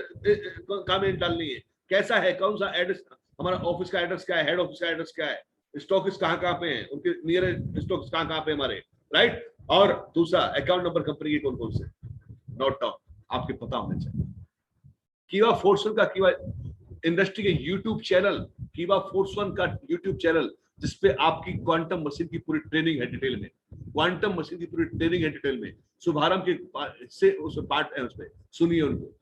काम डालनी है, कैसा है, कौन सा एड्रेस, हमारा ऑफिस का एड्रेस क्या है, हेड ऑफिस का एड्रेस क्या है, स्टॉक कहाँ पे हैं, उनके नियर स्टॉक कहाँ पे हमारे, राइट। और दूसरा अकाउंट नंबर कंपनी के कौन कौन से, नोट डाउन, आपके पता होने चाहिए। कीवा फोर्स का, कीवा इंडस्ट्री के यूट्यूब चैनल, कीवा फोर्स का यूट्यूब चैनल, जिसपे आपकी क्वांटम मशीन की पूरी ट्रेनिंग है डिटेल में, क्वांटम मशीन की पूरी ट्रेनिंग है डिटेल में, शुभारंभ के से उस पार्ट है, उसमें सुनिए उनको,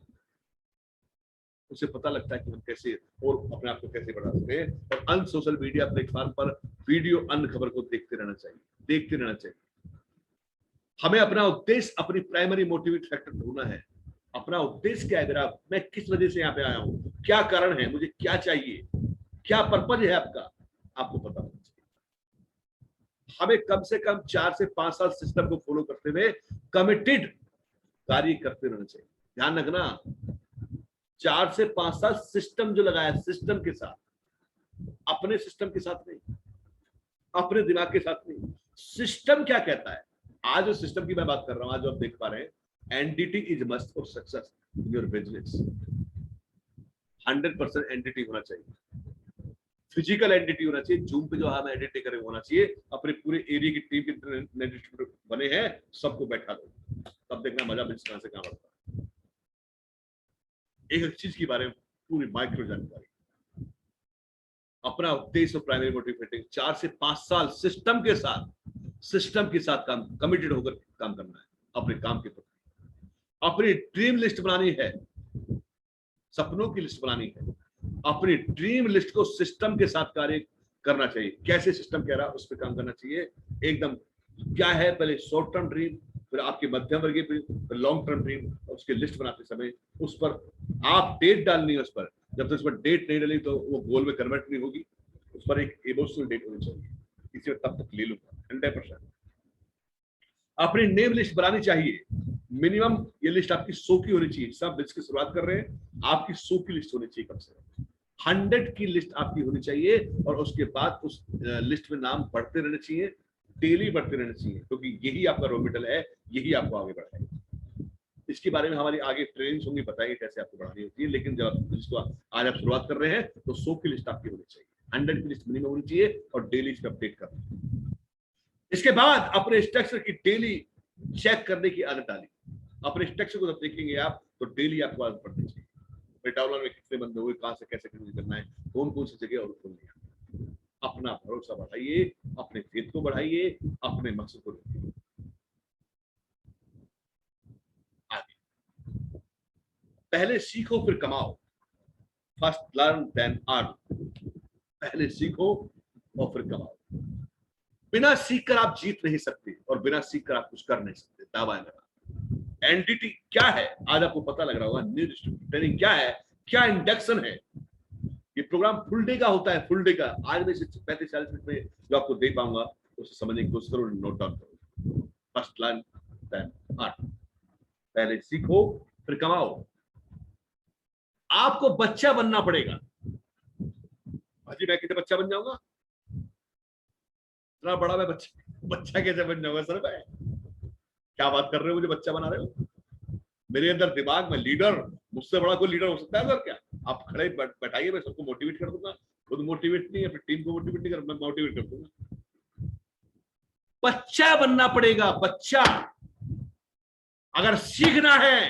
उससे पता लगता है कि हम कैसे और अपने आप को कैसे बढ़ा सकते हैं। और अन्य सोशल मीडिया प्लेटफॉर्म पर वीडियो, अन्य खबर को देखते रहना चाहिए। हमें अपना उद्देश्य, अपनी प्राइमरी मोटिवेट फैक्टर ढूंढना है। अपना उद्देश्य क्या है मेरा, मैं किस वजह से यहाँ पे आया हूँ, क्या कारण है, मुझे क्या चाहिए, क्या पर्पज है आपका, आपको पता होना चाहिए। हमें कम से कम 4 से 5 साल सिस्टम को फॉलो करते हुए कमिटेड कार्य करते रहना चाहिए। ध्यान रखना, 4 से 5 साल सिस्टम जो लगाया, सिस्टम के साथ, अपने सिस्टम के साथ नहीं, अपने दिमाग के साथ नहीं। सिस्टम क्या कहता है, आज जो सिस्टम की मैं बात कर रहा हूं, आज जो आप देख पा रहे हैं, entity is must for success in your business. 100% entity होना चाहिए, फिजिकल एंटिटी होना चाहिए, जूम पे जो हम एडिटिंग करें होना चाहिए, अपने पूरे एरिया की टीम के बने हैं, सबको बैठा दो, तब देखना मजा बिजनेस कहां से कहां बढ़ता है। एक चीज के बारे में पूरी माइक्रो जानकारी, अपना उद्देश्य और प्राइमरी मोटिवेटिंग, 4 से 5 साल सिस्टम के साथ काम, कमिटेड होकर काम करना है अपने काम के प्रति। अपनी ड्रीम लिस्ट बनानी है, सपनों की लिस्ट बनानी है, अपनी ड्रीम लिस्ट को सिस्टम के साथ कार्य करना चाहिए। कैसे सिस्टम कह रहा है उस पर काम करना चाहिए एकदम। क्या है, पहले शॉर्ट टर्म ड्रीम, फिर आपके मध्यम वर्गीय ड्रीम, फिर लॉन्ग टर्म ड्रीम, उसकी लिस्ट बनाते समय उस पर आप डेट डालनी है। उस पर जब तक उस पर डेट नहीं डाली तो वो गोल में कन्वर्ट नहीं होगी। उस पर एक इमोशनल डेट होनी चाहिए, इसे तब तक ले लूंगा 100%। अपनी नेम लिस्ट बनानी चाहिए, मिनिमम ये लिस्ट आपकी 100 की होनी चाहिए। सब लिस्ट की शुरुआत कर रहे हैं, आपकी 100 की लिस्ट होनी चाहिए, कम से कम 100 की लिस्ट आपकी होनी चाहिए। और उसके बाद उस लिस्ट में नाम बढ़ते रहने चाहिए, डेली बढ़ते रहने चाहिए, क्योंकि यही आपका रॉ मटेरियल है, यही आपको आगे बढ़ाएगा। इसके बारे में हमारी आगे ट्रेनिंग होंगी, बताएंगे कैसे आपको बढ़ानी होती है। लेकिन जब लिस्ट आज आप शुरुआत कर रहे हैं तो 100 की लिस्ट आपकी होनी चाहिए, 100 की लिस्ट मिनिमम होनी चाहिए, और डेली इसका अपडेट करना। इसके बाद अपने स्ट्रक्चर की डेली चेक करने की आदत डाली। अपने स्ट्रक्चर को जब देखेंगे आप तो डेली आपको आदत पड़नी चाहिए, मेटाबॉलिज्म में कितने बंदे हुए, कहां से कैसे करना है, कौन कौन सी जगह और खोलनी है। अपना भरोसा बढ़ाइए, अपने फेथ को बढ़ाइए, अपने मकसद को बढ़ाइए। आगे पहले सीखो फिर कमाओ, फर्स्ट लर्न देन अर्न। पहले सीखो और फिर कमाओ। बिना सीखकर आप जीत नहीं सकते, और बिना सीखकर आप कुछ कर नहीं सकते। दावा है मेरा। एंटिटी क्या है आज आपको पता लग रहा होगा, न्यू डिस्ट्रीब्यूटर ट्रेनिंग क्या है, क्या इंडक्शन है। ये प्रोग्राम फुल डे का होता है, फुल डे का। आज मैं 35-40 मिनट में जो आपको दे पाऊंगा उसे समझने की कोशिश करो, नोट डाउन करो। फर्स्ट लर्न देन अर्न, पहले सीखो फिर कमाओ। आपको बच्चा बनना पड़ेगा। भाजी मैं कितने बच्चा बन जाऊंगा, इतना बड़ा मैं बच्चा कैसे बन जाऊंगा सर मैं, क्या बात कर रहे हो, मुझे बच्चा बना रहे हो। मेरे अंदर दिमाग में लीडर, मुझसे बड़ा कोई लीडर हो सकता है सर क्या? आप खड़े बैठाइए, मैं सबको मोटिवेट कर दूंगा। खुद मोटिवेट नहीं, अपनी टीम को मोटिवेट नहीं कर, मैं मोटिवेट कर दूंगा। बच्चा बनना पड़ेगा, बच्चा। अगर सीखना है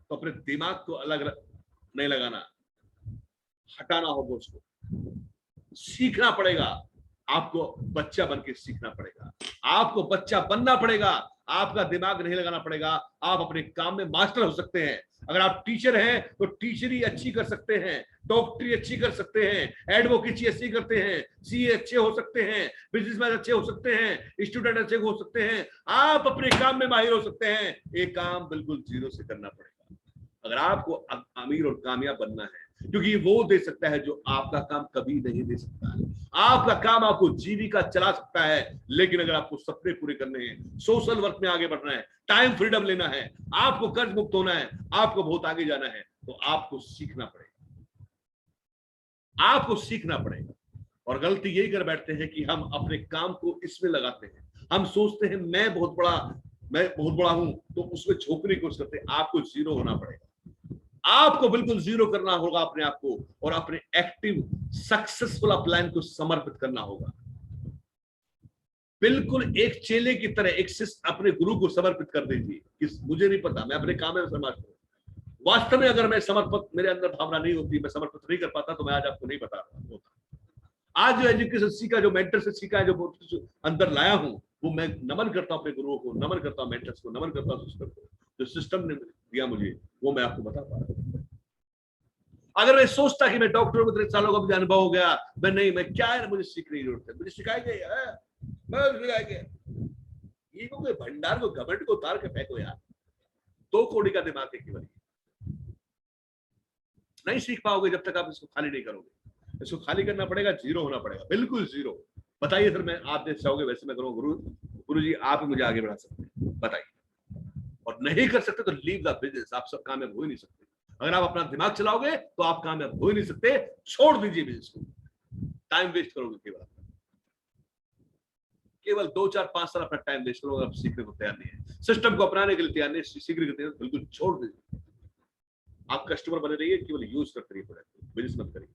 तो अपने दिमाग को अलग नहीं लगाना, हटाना होगा उसको, सीखना पड़ेगा। आपको बच्चा बन के सीखना पड़ेगा, आपको बच्चा बनना पड़ेगा, आपका दिमाग नहीं लगाना पड़ेगा। आप अपने काम में मास्टर हो सकते हैं। अगर आप टीचर हैं तो टीचरी अच्छी कर सकते हैं, डॉक्टरी अच्छी कर सकते हैं, एडवोकेसी अच्छी करते हैं, सीए अच्छे हो सकते हैं, बिजनेसमैन अच्छे हो सकते हैं, स्टूडेंट अच्छे हो सकते हैं। आप अपने काम में माहिर हो सकते हैं। एक काम बिल्कुल जीरो से करना पड़ेगा अगर आपको अमीर और कामयाब बनना है, क्योंकि वो दे सकता है जो आपका काम कभी नहीं दे सकता है। आपका काम आपको जीविका चला सकता है, लेकिन अगर आपको सपने पूरे करने हैं, सोशल वर्क में आगे बढ़ना है, टाइम फ्रीडम लेना है, आपको कर्ज मुक्त होना है, आपको बहुत आगे जाना है, तो आपको सीखना पड़ेगा, आपको सीखना पड़ेगा। और गलती यही कर बैठते हैं कि हम अपने काम को इसमें लगाते हैं। हम सोचते हैं मैं बहुत बड़ा हूं, तो उसमें झोंकने की कोशिश करते हैं। आपको जीरो होना पड़ेगा, आपको बिल्कुल जीरो करना होगा अपने आप को, और अपने एक्टिव सक्सेसफुल प्लान को समर्पित करना होगा। बिल्कुल एक चेले की तरह एक शिष्य अपने गुरु को समर्पित कर दीजिए कि मुझे नहीं पता, मैं अपने काम में समर्पित हूं। वास्तव में अगर मैं समर्पित, मेरे अंदर भावना नहीं होती, मैं समर्पित नहीं कर पाता, तो मैं आज आपको नहीं बता रहा होता। आज जो एजुकेशन सीखा, जो मेंटर से सीखा है, जो अंदर लाया हूं, वो मैं नमन करता हूं अपने गुरुओं को, नमन करता हूं मेंटर्स को, नमन करता हूं सिस्टम को। जो सिस्टम ने दिया मुझे, वो मैं आपको बता पा रहा हूं। अगर मैं सोचता कि मैं डॉक्टर में 3 सालों का मुझे अनुभव हो गया, मैं क्या है, मुझे सीखने की जरूरत है, मुझे सिखाएंगे, ईगो के भंडार को, घमंड को उतार के फेंको यार। 2 कौड़ी का दिमाग है केवल। नहीं सीख पाओगे जब तक आप इसको खाली नहीं करोगे। इसको खाली करना पड़ेगा, जीरो होना पड़ेगा, बिल्कुल जीरो। बताइए सर, मैं आप जैसे चाहोगे वैसे मैं करूंगा। गुरु जी आप मुझे आगे बढ़ा सकते हैं, बताइए। और नहीं कर सकते तो लीव द बिजनेस, आप सब कामयाब हो ही नहीं सकते। अगर आप अपना दिमाग चलाओगे तो आप कामयाब हो ही नहीं सकते। छोड़ दीजिए बिजनेस को, टाइम वेस्ट करोगे केवल 2, 4, 5 साल अपना टाइम वेस्ट करोगे। आप सीखने को तैयार नहीं है, सिस्टम को अपनाने के लिए तैयार नहीं, सीखने के लिए बिल्कुल छोड़ दीजिए। आप कस्टमर बने रहिए, केवल यूज करते रहिए प्रोडक्ट, बिजनेस मत करिए।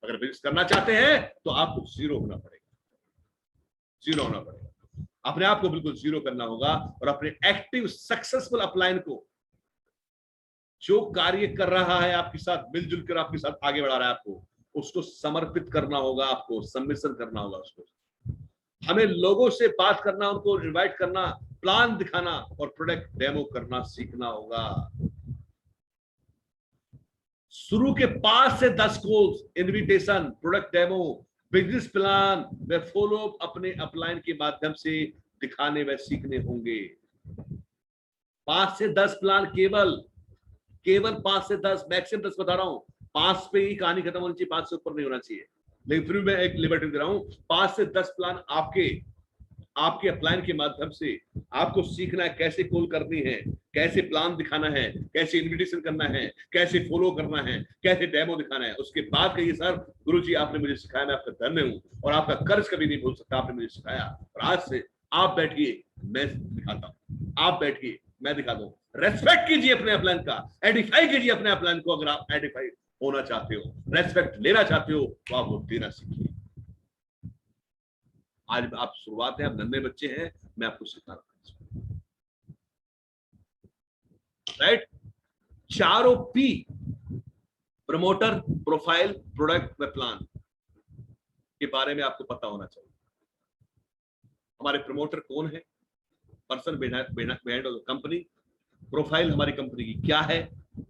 अगर बिजनेस करना चाहते हैं तो आपको जीरो होना पड़ेगा, जीरो होना पड़ेगा। अपने आप को बिल्कुल जीरो करना होगा, और अपने एक्टिव सक्सेसफुल अपलाइन को, जो कार्य कर रहा है आपके साथ, मिलजुल कर आपके साथ आगे बढ़ा रहा है, आपको उसको समर्पित करना होगा, आपको सबमिशन करना होगा उसको। हमें लोगों से बात करना, उनको इनवाइट करना, प्लान दिखाना और प्रोडक्ट डेमो करना सीखना होगा। शुरू के 5 से 10 calls, invitation, product demo, business plan व फॉलो अप अपने अपलाइन के माध्यम से दिखाने व सीखने होंगे। 5 से 10 प्लान, केवल 5 से 10, मैक्सिमम 10 बता रहा हूं। 5 पे ही कहानी खत्म होनी चाहिए, 5 से ऊपर नहीं होना चाहिए। लेकिन फिर मैं एक लिबर्टी दे रहा हूं, 5 से 10 प्लान आपके अपलाइन के माध्यम से आपको सीखना है, कैसे कॉल करनी है, कैसे प्लान दिखाना है, कैसे इनविटेशन करना है, कैसे फॉलो करना है, कैसे डेमो दिखाना है। उसके बाद कहिए सर गुरुजी आपने मुझे सिखाया, मैं आपका धन्य हूं, और आपका कर्ज कभी नहीं भूल सकता, आपने मुझे सिखाया। और आज से आप बैठिए, मैं दिखाता हूं, आप बैठिए, मैं दिखा दूं। रेस्पेक्ट कीजिए अपने अपलाइन का, एडिफाई कीजिए अपने अपलाइन को। अगर आप एडिफाई होना चाहते हो, रेस्पेक्ट लेना चाहते हो, तो आप वो देना सीखिए। आज आप शुरुआत है, आप नन्हे बच्चे हैं, मैं आपको सिखा रहा हूं, right. 4 P, promoter, profile, product व प्लान के बारे में आपको पता होना चाहिए। हमारे प्रमोटर कौन है, person behind the company. Profile हमारी कंपनी की क्या है,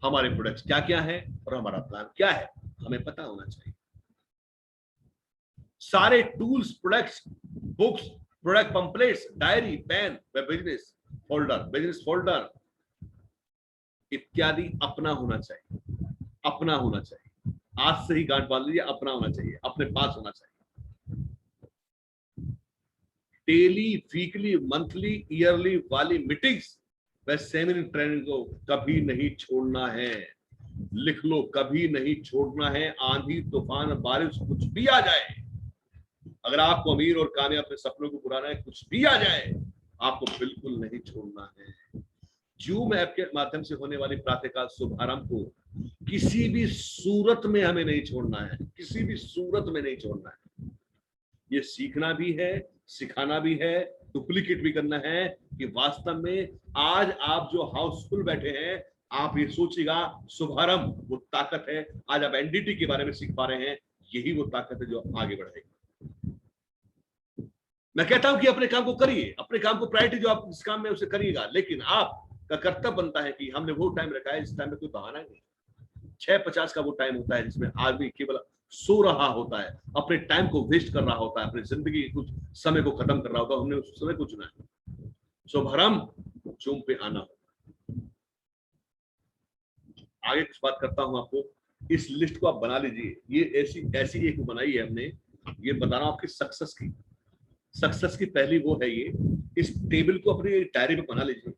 हमारे प्रोडक्ट्स क्या क्या है, और हमारा प्लान क्या है, हमें पता होना चाहिए। सारे tools, products, books, product pamphlets, diary, pen व बिजनेस फोल्डर इत्यादि अपना होना चाहिए, अपना होना चाहिए। आज से ही गांठ बांध लीजिए, अपना होना चाहिए, अपने पास होना चाहिए। डेली, वीकली, मंथली, ईयरली वाली मीटिंग्स व सेमिनार ट्रेनिंग को कभी नहीं छोड़ना है। लिख लो, कभी नहीं छोड़ना है। आंधी तूफान बारिश कुछ भी आ जाए, अगर आपको अमीर और कामयाब अपने सपनों को पुराना है, कुछ भी आ जाए, आपको बिल्कुल नहीं छोड़ना है। जूम ऐप के माध्यम से होने वाली प्रातःकाल शुभारंभ को किसी भी सूरत में हमें नहीं छोड़ना है, किसी भी सूरत में नहीं छोड़ना है। ये सीखना भी है, सिखाना भी है, डुप्लीकेट भी करना है कि वास्तव में आज आप जो हाउसफुल बैठे हैं, आप ये सोचिएगा शुभारंभ वो ताकत है। आज आप एनडीटी के बारे में सीख पा रहे हैं, यही वो ताकत है जो आगे बढ़ेगी। मैं कहता हूं कि अपने काम को करिए, अपने काम को प्रायोरिटी जो आप इस काम में उसे करिएगा, लेकिन आपका कर्तव्य बनता है कि हमने वो टाइम रखा है, इस टाइम में कोई बहाना नहीं। 6:50 का वो टाइम होता है जिसमें आदमी केवल सो रहा होता है, अपने टाइम को वेस्ट कर रहा होता है, अपनी जिंदगी कुछ समय को खत्म कर रहा होता है। हमने उस समय को चुना है। शुभारंभ जूम पे आना होगा। आगे कुछ बात करता हूं आपको। इस लिस्ट को आप बना लीजिए। ये ऐसी एक बनाई है हमने, ये बता रहा हूं आपकी सक्सेस की पहली वो है ये। इस टेबल को अपनी डायरी में बना लीजिए,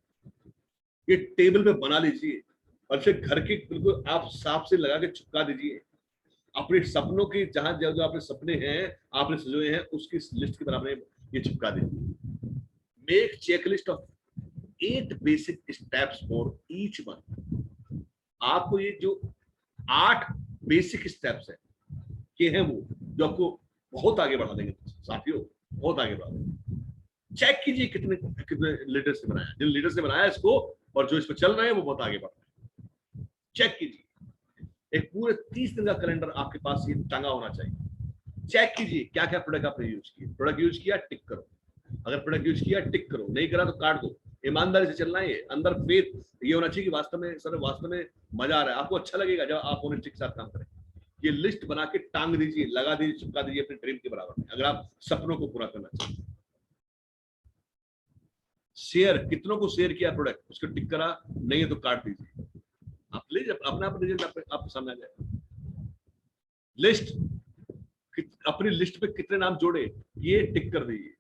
ये टेबल पे बना लीजिए और फिर घर के बिल्कुल आप सांप से लगा के चिपका दीजिए। अपने सपनों की जहां जो आपने सपने हैं, आपने सजोए हैं, उसकी लिस्ट के बराबर ये चिपका दीजिए। Make checklist of 8 basic steps for each one. आपको ये जो 8 बेसिक स्टेप्स है, ये हैं वो जो आपको बहुत आगे बढ़ा देंगे साथियों, बहुत आगे बढ़ा देंगे। चेक कीजिए कितने लीडर्स ने बनाया, जिन लीडर्स ने बनाया इसको और जो इस पर चल रहे हैं वो बहुत आगे बढ़ रहे हैं। चेक कीजिए। एक पूरे 30 दिन का कैलेंडर आपके पास ये टंगा होना चाहिए। चेक कीजिए क्या क्या प्रोडक्ट आपने यूज किए। प्रोडक्ट यूज किया, टिक करो। अगर प्रोडक्ट यूज किया, टिक करो। नहीं करा तो काट दो। ईमानदारी से चलना है। अंदर फेथ ये होना चाहिए कि वास्तव में मजा आ रहा है, आपको अच्छा लगेगा जब आप ऑनेस्टी के साथ काम करें। ये लिस्ट बना के टांग दीजिए, लगा दीजिए, चिपका दीजिए अपने ड्रीम के बराबर में, अगर आप सपनों को पूरा करना चाहिए। शेयर, कितनों को शेयर किया प्रोडक्ट, उसको टिक करा, नहीं है तो काट दीजिए। आप ले अपना रिजल्ट आपके सामने आ जाएगा। लिस्ट, अपनी लिस्ट पे कितने नाम जोड़े, ये टिक कर दीजिए।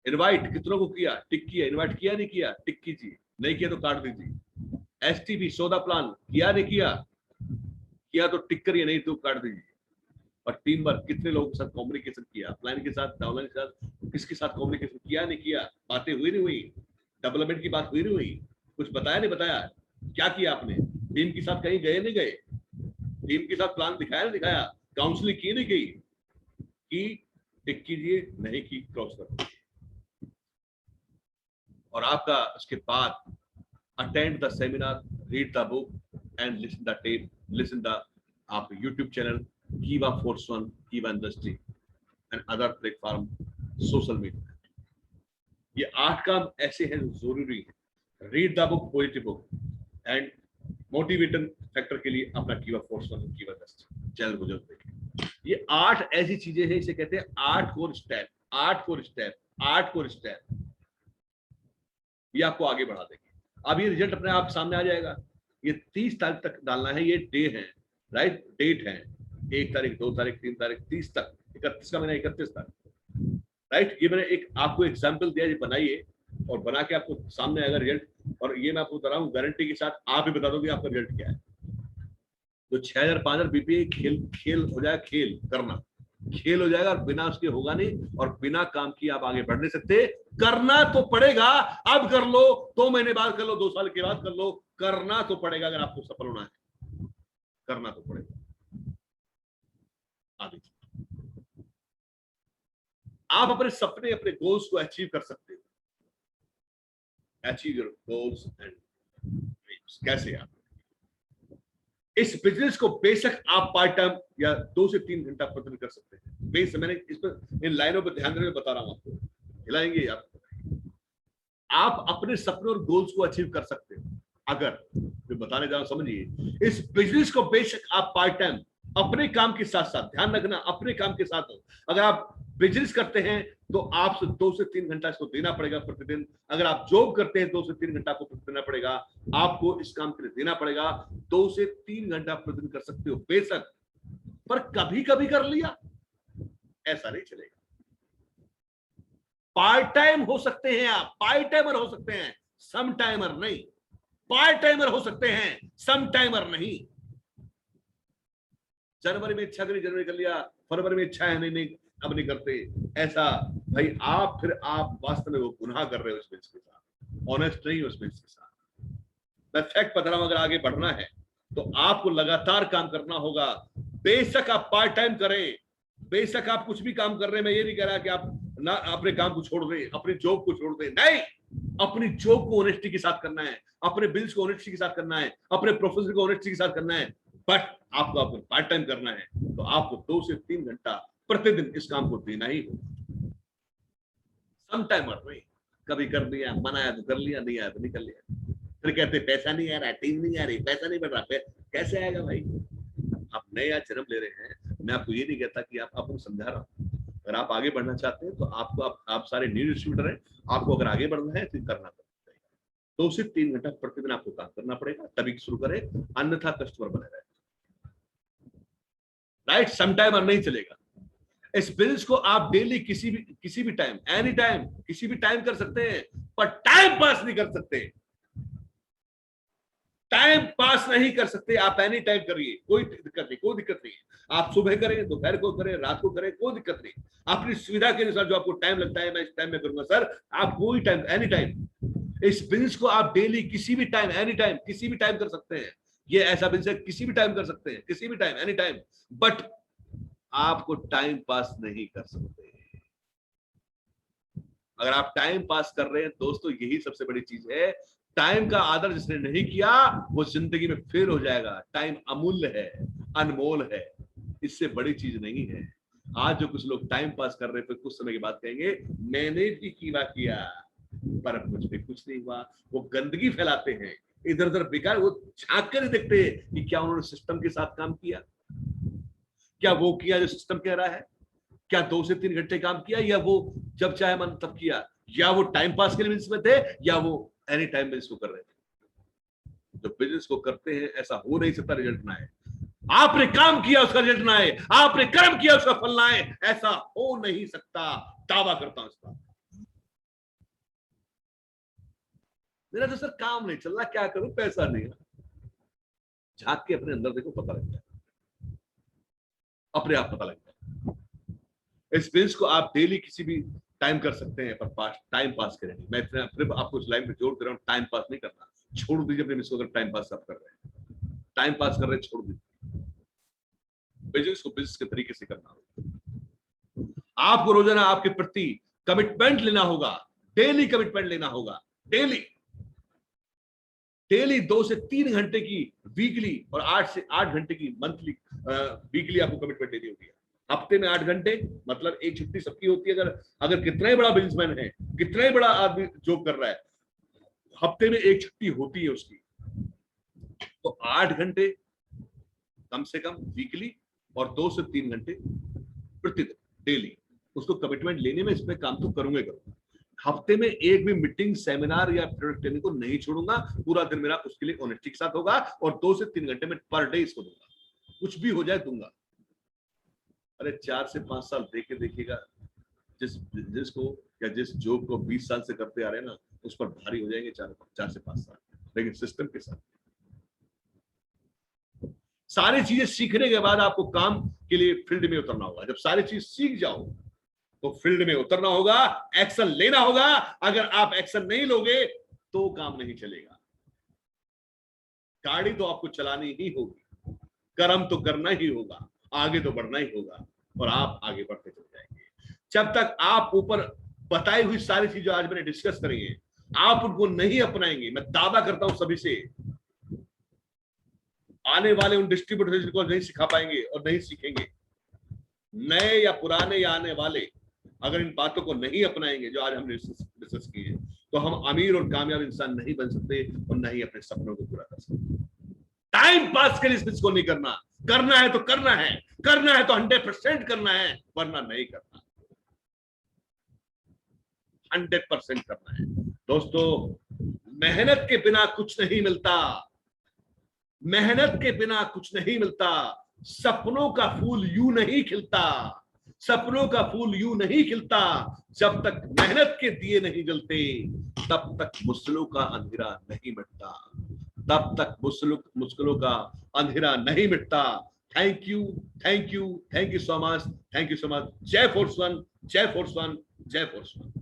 इनवाइट कितनों को किया, टिक किया। इनवाइट किया नहीं किया, टिक कीजिए। नहीं किया तो काट दीजिए। एसटीपी सौदा प्लान किया नहीं किया, किया तो टिक करिए, नहीं तो काट दीजिए। और टीम वर्क, कितने लोगों के साथ कम्युनिकेशन किया, अपलाइन के साथ, डाउनलाइन के साथ, किसके साथ कम्युनिकेशन किया नहीं किया, बातें हुई नहीं हुई, डेवलपमेंट की बात हुई नहीं हुई, कुछ बताया नहीं बताया, क्या किया आपने, टीम के साथ कहीं गए नहीं गए, टीम के साथ प्लान दिखाया नहीं दिखाया, काउंसलिंग की नहीं की टिक कीजिए, नहीं की क्रॉस कर दीजिए। और आपका उसके बाद attend the seminar, read the book and listen the tape, listen the आप YouTube channel Kiva Force One, Kiva Industry and other platform social media। ये 8 काम ऐसे हैं जो जरूरी है। Read the book, poetry book and motivation factor के लिए अपना Kiva Force One, Kiva Industry channel को जरूर देखें। ये 8 ऐसी चीजें हैं, इसे कहते हैं 8 core step, 8 core step, 8 core step. ये आपको आगे बढ़ा देंगे। अब ये रिजल्ट अपने आप सामने आ जाएगा। ये 30 तारीख तक डालना है, ये डे है, राइट, डेट है, 1 तारीख, 2 तारीख, 3 तारीख, 30 तक, 31 का महीना, 31 तक, राइट। ये मैंने एक आपको एग्जाम्पल दिया, ये बनाइए और बना के आपको सामने आएगा रिजल्ट। और ये मैं आपको बता रहा हूँ गारंटी के साथ, आप भी बता दोगे आपका रिजल्ट क्या है। तो 6000 5000 बीपीए खेल हो जाएगा, खेल हो जाएगा, और बिना उसके होगा नहीं, और बिना काम किए आप आगे बढ़ नहीं सकते। करना तो पड़ेगा, अब कर लो, 2 महीने बाद कर लो, 2 साल के बाद कर लो, करना तो पड़ेगा। अगर आपको सफल होना है, करना तो पड़ेगा। आगे आप अपने सपने, अपने गोल्स को अचीव कर सकते हो। Achieve your goals and dreams. कैसे? आप इस बिजनेस को बेशक आप पार्ट टाइम या 2 से 3 घंटा प्रतिदिन कर सकते हैं। बेशक मैंने इस पर, इन लाइनों पर ध्यान देने में बता रहा हूं आपको, हिलाएंगे आप अपने सपने और गोल्स को अचीव कर सकते हो। अगर मैं बताने जा रहा हूं, समझिए, इस बिजनेस को बेशक आप पार्ट टाइम अपने काम के साथ साथ, ध्यान रखना, अपने काम के साथ अगर आप बिजनेस करते हैं तो आपसे 2 से 3 घंटा इसको देना पड़ेगा प्रतिदिन। अगर आप जॉब करते हैं 2 से 3 घंटा आपको देना पड़ेगा, आपको इस काम के लिए देना पड़ेगा। 2 से 3 घंटा प्रतिदिन कर सकते हो बेशक, पर कभी कभी कर लिया, ऐसा नहीं चलेगा। पार्ट टाइम हो सकते हैं आप, पार्ट टाइमर हो सकते हैं, सम टाइमर नहीं। पार्ट टाइमर हो सकते हैं, सम टाइमर नहीं। जनवरी में इच्छा करी, जनवरी कर लिया, फरवरी में इच्छा है, नहीं अब नहीं करते, ऐसा भाई आप फिर आप वास्तव में वो गुनाह कर रहे हो उस बिजनेस के साथ, ऑनेस्ट नहीं हो उस बिजनेस के साथ। मैं फैक्ट बता रहा हूं, अगर आगे बढ़ना है तो आपको लगातार काम करना होगा। बेशक आप पार्ट टाइम करें, बेशक आप कुछ भी काम कर रहे हैं, मैं ये नहीं कह रहा कि आप ना अपने काम को छोड़ दें, अपनी जॉब को छोड़ दें, नहीं, अपनी जॉब को ऑनेस्टी के साथ करना है, अपने बिल्स को ऑनेस्टी के साथ करना है, अपने प्रोफेसर को ऑनेस्टी के साथ करना है। बट आपको अगर पार्ट टाइम करना है तो आपको 2 से 3 घंटा प्रतिदिन इस काम को देना ही होगा। सम टाइम नहीं, कभी कर दिया, मन आया तो कर लिया, नहीं आया तो नहीं कर लिया, फिर कहते पैसा नहीं आ रहा, टीम नहीं आ रही, पैसा नहीं बढ़ रहा, कैसे आएगा भाई? आप नया जन्म ले रहे हैं, मैं आपको ये नहीं कहता कि आपको समझा रहा हूं। अगर आप आगे बढ़ना चाहते हैं तो आपको आप सारे न्यू डिस्ट्रीब्यूटर हैं, आपको अगर आगे बढ़ना है तो करना पड़ेगा। 2 से 3 घंटा प्रतिदिन आपको काम करना पड़ेगा, तभी शुरू करें, अन्यथा कस्टमर बने रहे। राइट, सम टाइम नहीं चलेगा। इस बिल्स को आप डेली किसी भी टाइम, एनी टाइम, किसी भी टाइम कर सकते हैं, पर टाइम पास नहीं कर सकते। टाइम पास नहीं कर सकते आप, एनी टाइम करिए, कोई दिक्कत नहीं, कोई दिक्कत नहीं। आप सुबह करें, दोपहर को करें, रात को करें, कोई दिक्कत नहीं। अपनी सुविधा के अनुसार जो आपको टाइम लगता है, मैं इस टाइम में करूंगा सर, आप कोई टाइम, एनी टाइम। इस बिल्स को आप डेली किसी भी टाइम, एनी टाइम, किसी भी टाइम कर सकते हैं। ये ऐसा बिल्स है, किसी भी टाइम कर सकते हैं, किसी भी टाइम, एनी टाइम। बट आपको टाइम पास नहीं कर सकते। अगर आप टाइम पास कर रहे हैं दोस्तों, यही सबसे बड़ी चीज है। टाइम का आदर जिसने नहीं किया वो जिंदगी में फेल हो जाएगा। टाइम अमूल्य है, अनमोल है, इससे बड़ी चीज नहीं है। आज जो कुछ लोग टाइम पास कर रहे हैं, फिर कुछ समय के बाद कहेंगे मैंने भी किया, पर मुझ पे कुछ नहीं हुआ। वो गंदगी फैलाते हैं, इधर उधर बेकार, वो झांक कर ही देखते हैं कि क्या उन्होंने सिस्टम के साथ काम किया, क्या वो किया जो सिस्टम कह रहा है, क्या 2 से 3 घंटे काम किया, या वो जब चाहे मन तब किया, या वो टाइम पास के लिए बिजनेस में थे, या वो एनी टाइम बिजनेस को कर रहे थे। जो बिजनेस को करते हैं ऐसा हो नहीं सकता रिजल्ट ना आए। आपने काम किया उसका रिजल्ट ना आए, आपने कर्म किया उसका फल ना आए, ऐसा हो नहीं सकता। दावा करता हूं इसका। मेरा तो सर काम नहीं चल रहा, क्या करूं, पैसा नहीं है। झांक के अपने अंदर देखो, पता लगता है, अपने आप पता लगता है। इस बिजनेस को आप डेली किसी भी टाइम कर सकते हैं, पर टाइम पास करें। मैं फिर आपको इस लाइन पे जोड़ दे रहा हूं, टाइम पास नहीं करना। छोड़ दीजिए अपने बिजनेस को, अगर टाइम पास आप कर रहे हैं, टाइम पास कर रहे हैं, छोड़ दीजिए। बिजनेस को बिजनेस के तरीके से करना होगा। आपको रोजाना आपके प्रति कमिटमेंट लेना होगा, डेली कमिटमेंट लेना होगा, डेली 2 से 3 घंटे की वीकली और 8 से 8 घंटे की मंथली, वीकली आपको कमिटमेंट लेनी होगी। हफ्ते में 8 घंटे, मतलब एक छुट्टी सबकी होती है। अगर कितना ही बड़ा बिजनेसमैन है, कितना ही बड़ा आदमी जॉब कर रहा है, हफ्ते में एक छुट्टी होती है उसकी, तो 8 घंटे कम से कम वीकली और 2 से 3 घंटे प्रतिदिन डेली उसको कमिटमेंट लेने में, इसमें काम तो करूंगा ही करूंगा। हफ्ते में एक भी मीटिंग, सेमिनार या प्रोडक्ट ट्रेनिंग को नहीं छोड़ूंगा। पूरा दिन मेरा उसके लिए ऑनेस्टी के साथ होगा, और 2 से 3 घंटे में पर डे इसको दूंगा, कुछ भी हो जाए दूंगा। अरे 4 से 5 साल देखे देखिएगा, जिसको या जिस जॉब को 20 साल से करते आ रहे हैं ना, उस पर भारी हो जाएंगे 4 से 5 साल। लेकिन सिस्टम के साथ सारी चीजें सीखने के बाद आपको काम के लिए फील्ड में उतरना होगा। जब सारी चीज सीख जाओ तो फील्ड में उतरना होगा, एक्शन लेना होगा। अगर आप एक्शन नहीं लोगे तो काम नहीं चलेगा। गाड़ी तो आपको चलानी ही होगी, कर्म तो करना ही होगा, आगे तो बढ़ना ही होगा, और आप आगे बढ़ते चले जाएंगे। जब तक आप ऊपर बताई हुई सारी चीजें आज मैंने डिस्कस करी है, आप उनको नहीं अपनाएंगे, मैं दावा करता हूं सभी से, आने वाले उन डिस्ट्रीब्यूटर्स को नहीं सिखा पाएंगे और नहीं सीखेंगे। नए या पुराने या आने वाले अगर इन बातों को नहीं अपनाएंगे जो आज हमने डिस्कस की है, तो हम अमीर और कामयाब इंसान नहीं बन सकते और नहीं अपने सपनों को पूरा कर सकते। टाइम पास के लिए इस को नहीं करना, करना है तो करना है, करना है तो 100% करना है, वरना नहीं करना। 100% करना है दोस्तों। मेहनत के बिना कुछ नहीं मिलता, मेहनत के बिना कुछ नहीं मिलता। सपनों का फूल यूं नहीं खिलता, सपनों का फूल यूं नहीं खिलता, जब तक मेहनत के दिए नहीं जलते, तब तक मुश्किलों का अंधेरा नहीं मिटता, तब तक मुश्किलों का अंधेरा नहीं मिटता। Thank you, thank you, thank you so much, thank you so much. जय फोर्स वन, जय फोर्स वन, जय फोर्स वन।